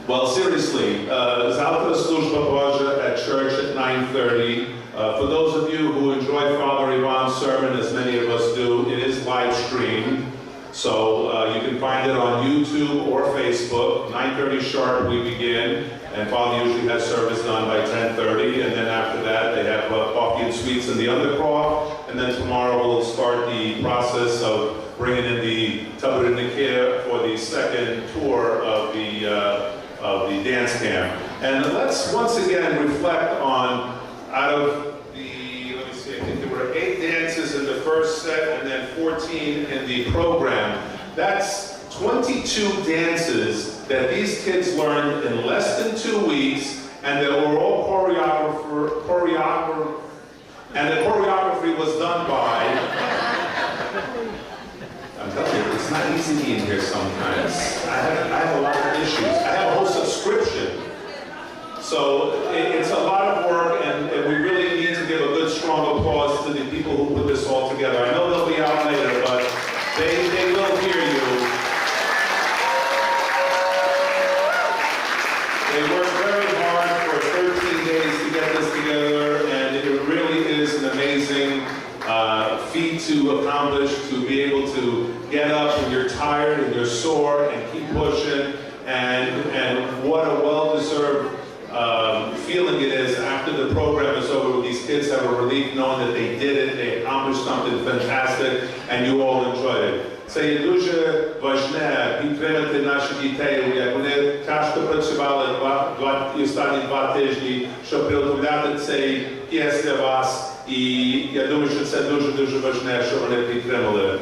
Well, seriously, Zalta Služba Božja at church at 9:30. For those of you who enjoy Father Ivan's sermon, as many of us do, it is live streamed. So you can find it on YouTube or Facebook. 9:30 sharp we begin, and Father usually has service done by 10:30, and then after that they have coffee and sweets in the undercroft, and then tomorrow we'll start the process of bringing in the Tabur Nikir for the second tour of the dance camp. And let's once again reflect on, out of the, let me see, I think there were 8 dances in the first set and then 14 in the program. That's 22 dances that these kids learned in less than 2 weeks, and that were all and the choreography was done by, I'm telling you, it's not easy being here sometimes. I have a lot of issues. I have a whole subscription. So it's a lot of work, and we really need to give a good, strong applause to the people who put this all together. I know they'll be out later, but they will hear you. They worked very hard for 13 days to get this together. able to get up when you're tired and you're sore and keep pushing, and what a well-deserved feeling it is after the program is over. These kids have a relief knowing that they did it, they accomplished something fantastic, and you all enjoyed it. Це є дуже важливе підтримати наших дітей, як вони тяжко працювали останні 2 тижні, щоб приготувати цей п'єс для вас. І я думаю, що це дуже важливо, що вони підтримали.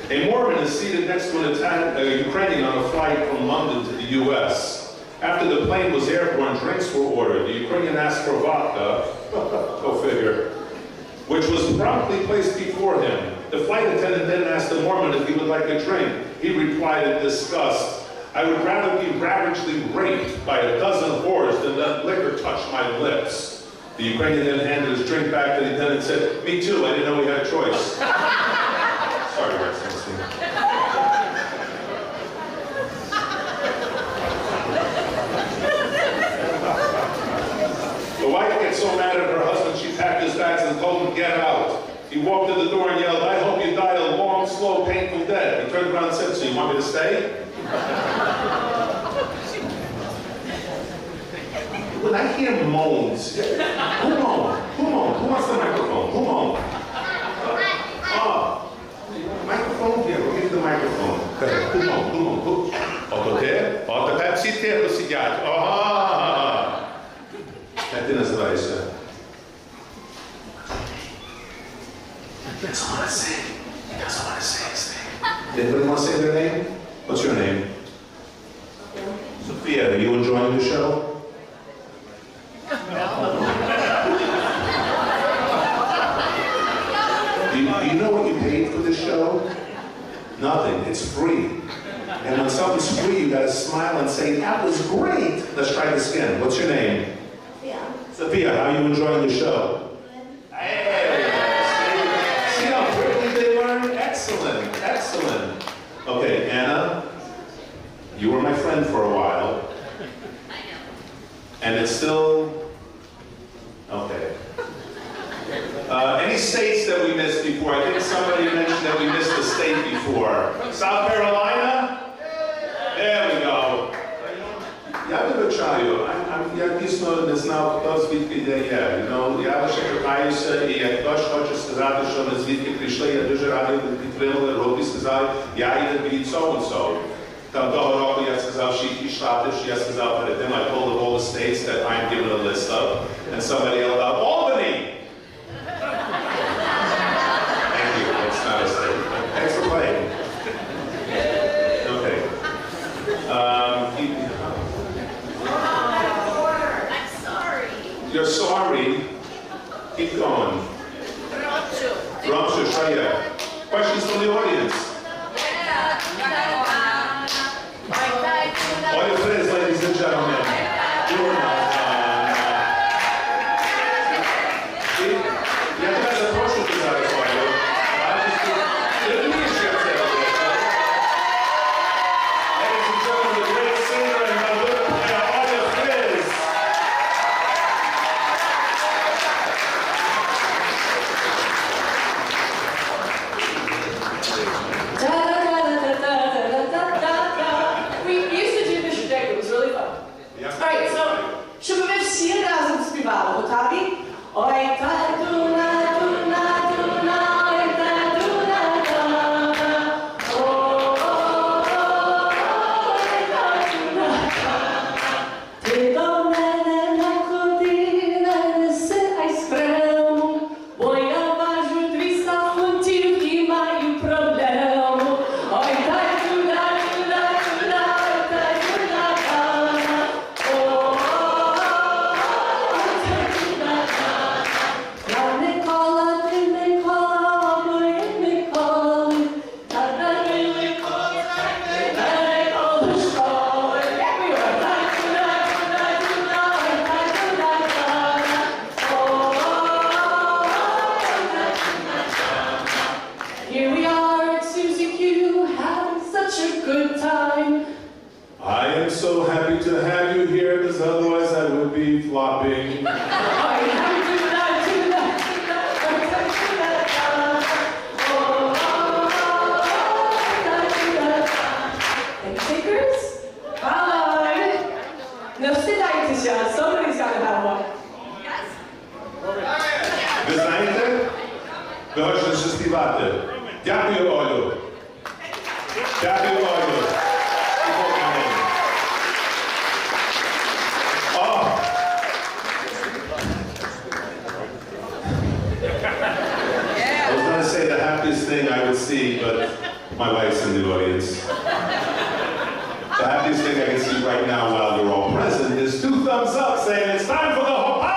A Mormon is seated next to a Ukrainian on a flight from London to the U.S. After the plane was airborne, drinks were ordered. The Ukrainian asked for vodka, go figure, which was promptly placed before him. The flight attendant then asked the Mormon if he would like a drink. He replied in disgust, "I would rather be ravagely raped by a dozen whores than let liquor touch my lips." The Ukrainian then handed his drink back to the attendant and said, "Me too, I didn't know we had a choice." Sorry, Your Excellency. The wife gets so mad at her husband, she packed his bags and told him, "Get out." He walked to the door and yelled, "I hope you die a long, slow, painful death." He turned around and said, "So you want me to stay?" When I hear moans, who moaned? Who moaned? Who wants the microphone? Who moaned? Microphone here, we'll give you the microphone. Who moaned? Who moaned? Who? Ото те? Ото тепер всі тихо сидять. Ага! Як ти називаєшся? He doesn't want to say. He doesn't want to say his name. Anybody want to say their name? What's your name? Sophia, are you enjoying the show? Do you know what you paid for this show? Nothing. It's free. And when something's free, you gotta smile and say, "That was great." Let's try this again. What's your name? Sophia. Sophia, how are you enjoying the show? Hey! See how quickly they learn? Excellent. Excellent. Okay, Anna, you were my friend for a while. I know. And it's still... Okay. Any states that we missed before? I think somebody mentioned that we missed a state before. South Carolina? There we go. Я вибачаю, я дійсно не знав, хто звідки де є. Я лише торкаюся, і як хтось хоче сказати, що ми звідки прийшли, я дуже радий, що підтримали руку і сказали, я їду від so-and-so. Там того року я сказав, що які штати, що я сказав перед тим, I told of all the states that I'm given a list of, and somebody yelled out, Albany! Thank you, that's not a state. Thanks for playing. Okay. I'm sorry. You're sorry? Keep going. Ramshu, Shreya. Questions from the audience? All your friends, ladies and gentlemen. Я тебя запрошу туда, Исаия. Ladies and gentlemen, the great singer and melodic player, all your friends. We used to do this trajectory. It was really fun. Yeah. such a good time. I am so happy to have you here, because otherwise I would be flopping. Somebody's got to have one. Ви знаєте? Ви хочете ще співати. Дякую, Олю. Дякую, Олю. Oh. I was going to say the happiest thing I would see, but my wife's in the audience. The happiest thing I can see right now while you're all present is 2 thumbs up saying it's time for the hopa!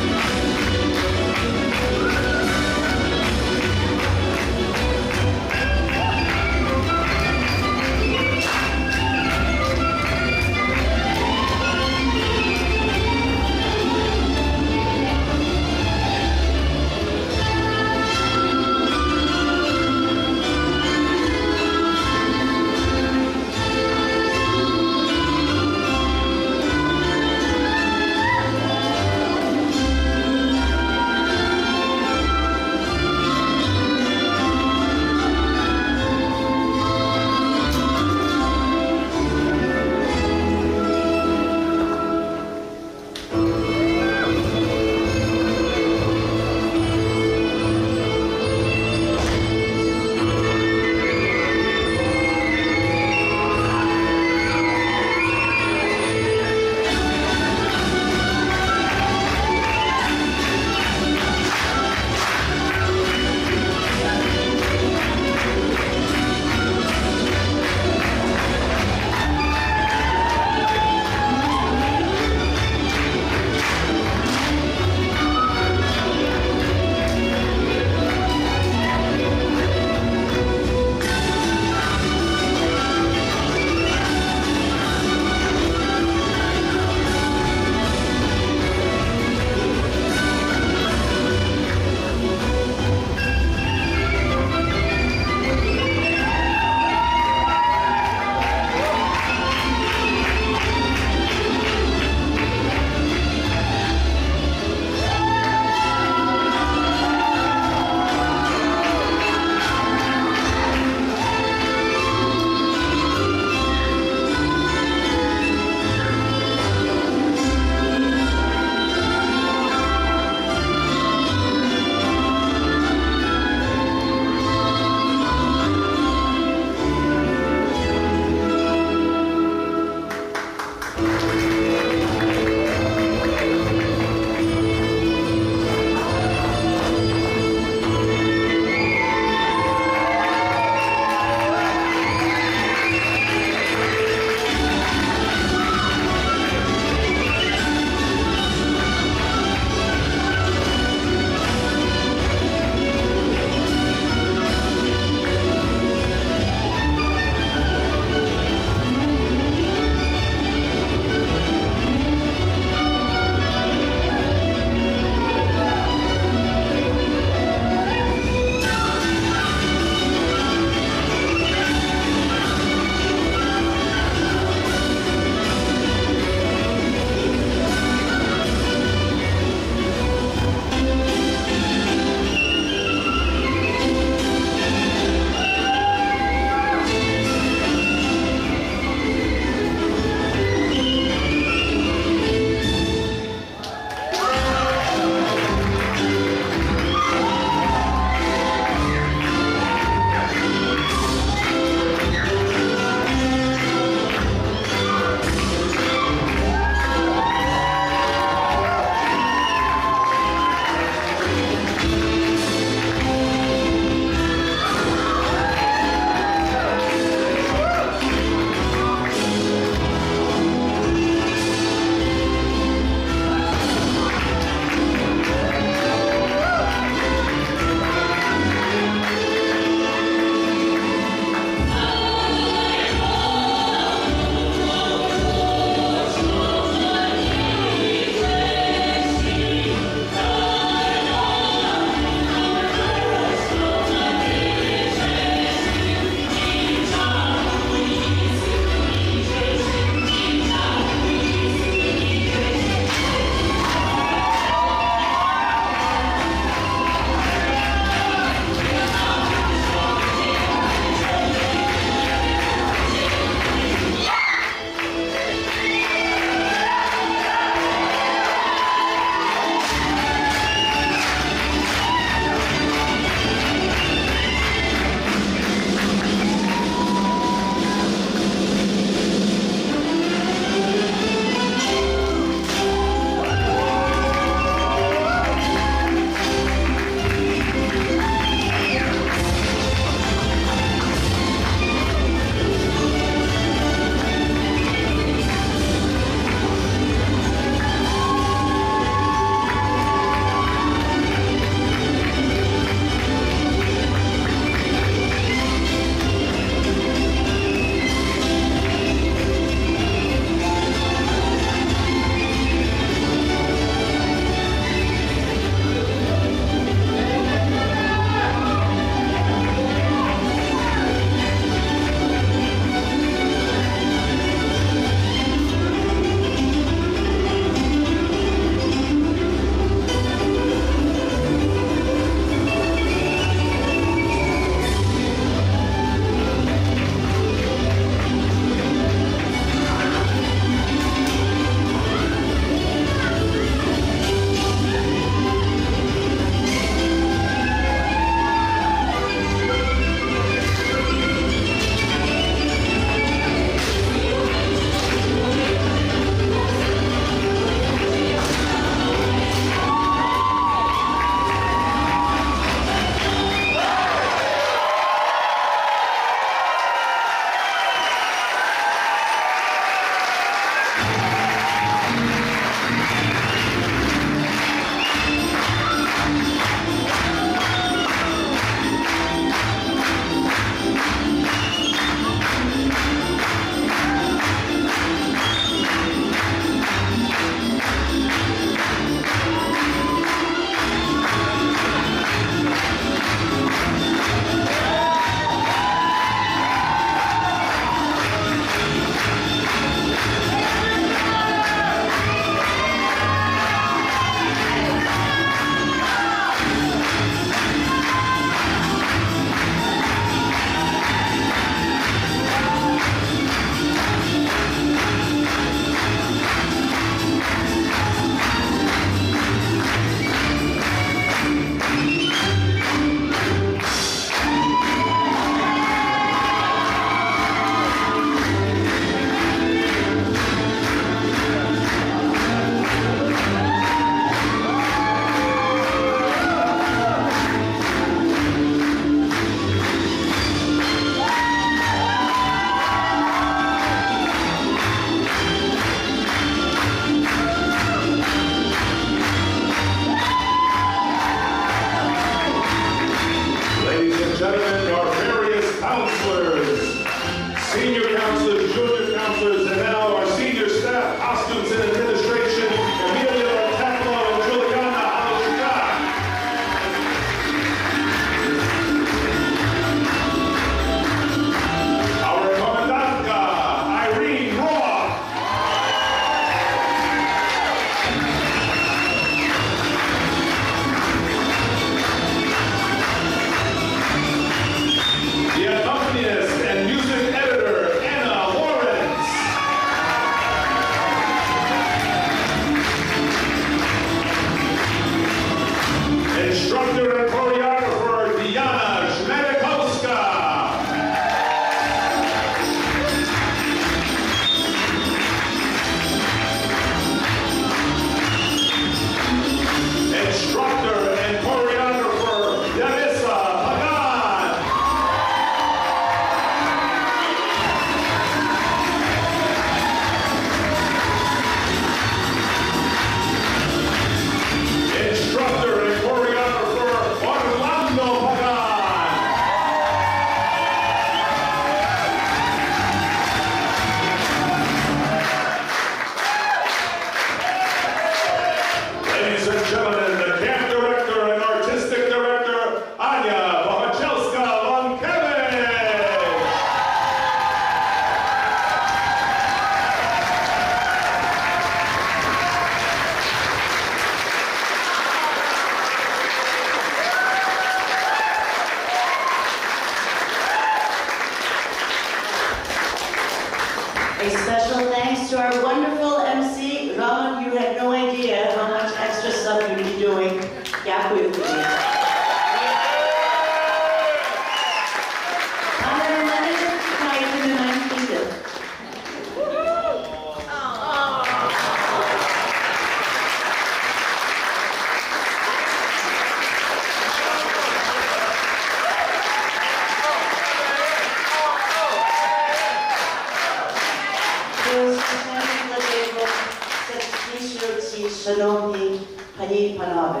шановні пані і панове,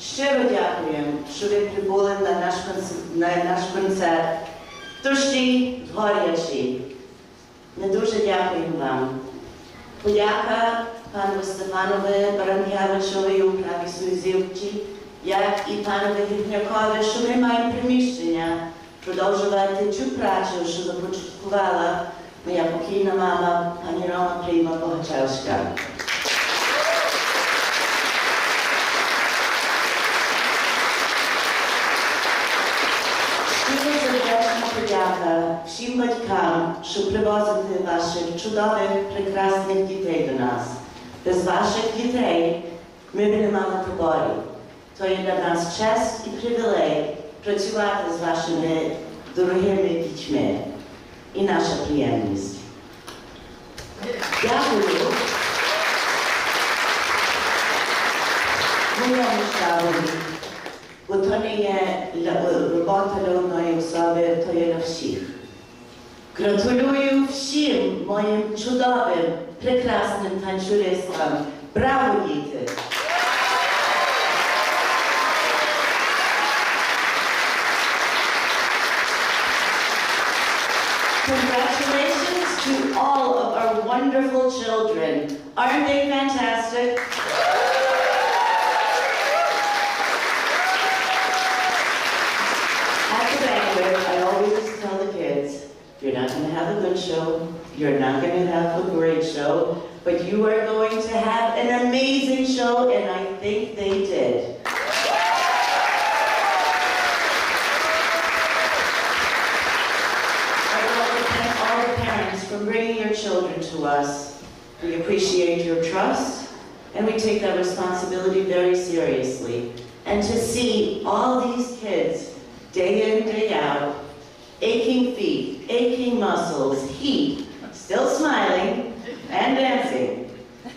щиро дякуємо, що ви прибули на наш концерт. Дощі, горячі. Ми дуже дякуємо вам. Подяка пану Стефанові Баранкевичові у праві Союзівці, як і панові Гіпнякові, що ми маємо приміщення продовжувати цю працю, що започаткувала моя покійна мама, пані Рома Пріма Богачевська. Дуже сердечна подяка всім батькам, що привозите ваших чудових, прекрасних дітей до нас. Без ваших дітей ми б не мали поборів. То є для нас честь і привілей працювати з вашими дорогими дітьми. І наша приємність. Дякую. Моєму штабу, бо то не є робота для одної особи, то є для всіх. Гратулюю всім моїм чудовим, прекрасним танцюристам. Браво, діти! Congratulations to all of our wonderful children. Aren't they fantastic? At the banquet, I always tell the kids, you're not going to have a good show, you're not going to have a great show, but you are going to have an amazing show, and I think they did. For bringing your children to us. We appreciate your trust, and we take that responsibility very seriously. And to see all these kids, day in, day out, aching feet, aching muscles, heat, still smiling and dancing.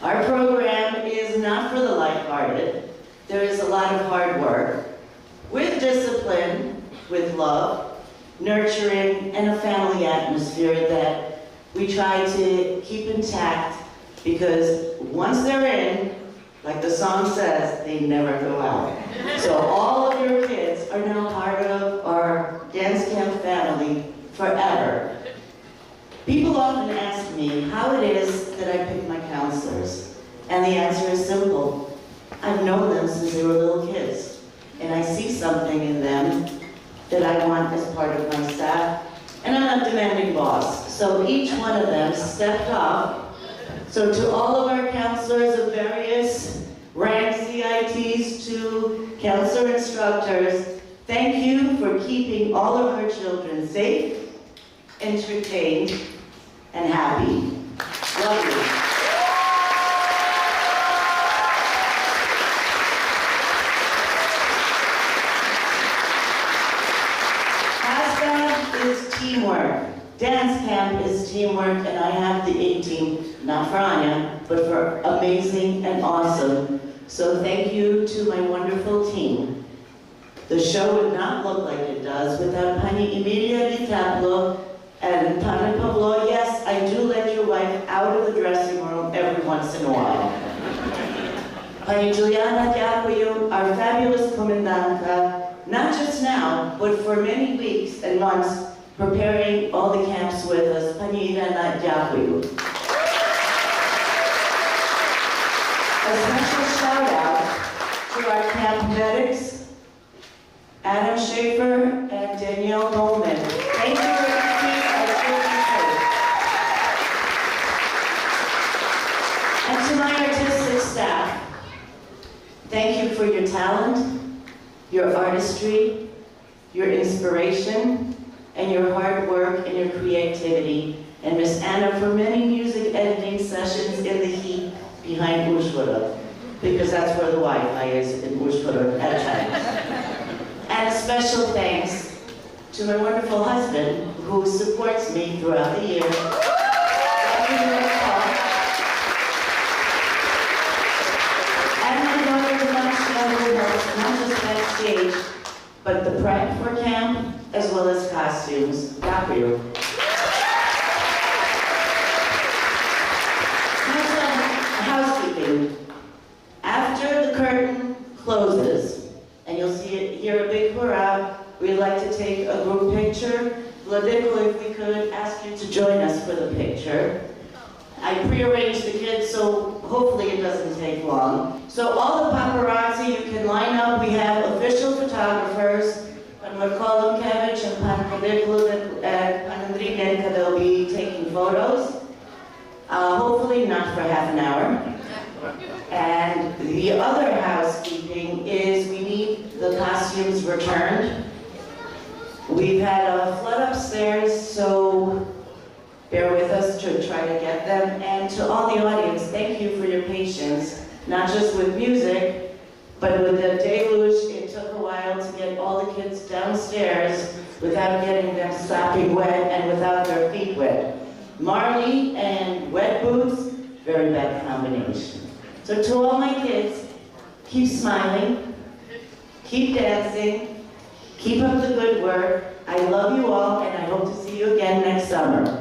Our program is not for the lighthearted. There is a lot of hard work, with discipline, with love, nurturing, and a family atmosphere that we try to keep intact, because once they're in, like the song says, they never go out. So all of your kids are now part of our dance camp family forever. People often ask me how it is that I pick my counselors, and the answer is simple. I've known them since they were little kids, and I see something in them that I want as part of my staff. And I'm a demanding boss, so each one of them stepped up. So to all of our counselors of various ranks, CITs to counselor instructors, thank you for keeping all of our children safe, entertained, and happy. Love you. Is teamwork. Dance camp is teamwork, and I have the A-team, not for Anya, but for amazing and awesome. So thank you to my wonderful team. The show would not look like it does without Pani Emilia Vitaplo and Pani Pablo. Yes, I do let your wife out of the dressing room every once in a while. Pani Juliana Diakoyu, our fabulous Komendanka, not just now, but for many weeks and months, preparing all the camps with us. Pani Irena Diakoyu. A special shout out to our camp medics, Adam Schaefer and Danielle Bowman. Thank you for keeping our children safe. And to my artistic staff, thank you for your talent, your artistry, your inspiration, and your hard work and your creativity. And Miss Anna for many music editing sessions in the heat behind Uzhgorod, because that's where the Wi-Fi is in Uzhgorod at times. And a special thanks to my wonderful husband who supports me throughout the year. And my daughter Demasha, who helps not just backstage, but the prep for camp, as well as costumes. Gabriel. Housekeeping. we'd like to take a group picture. Vladimir, if we could ask you to join us for the picture. I prearranged the kids, so hopefully it doesn't take long. So all the paparazzi, you can line up. We have official photographers, Pan Markolomkevich and Pan Kodiklu and Pan Andrinenka, they'll be taking photos. Hopefully not for half an hour. And the other housekeeping is we need the costumes returned. We've had a flood upstairs, so bear with us to try to get them. And to all the audience, thank you for your patience, not just with music, but with the deluge. It took a while to get all the kids downstairs without getting them sopping wet and without their feet wet. Marley and wet boots, very bad combination. So to all my kids, keep smiling, keep dancing, keep up the good work. I love you all, and I hope to see you again next summer.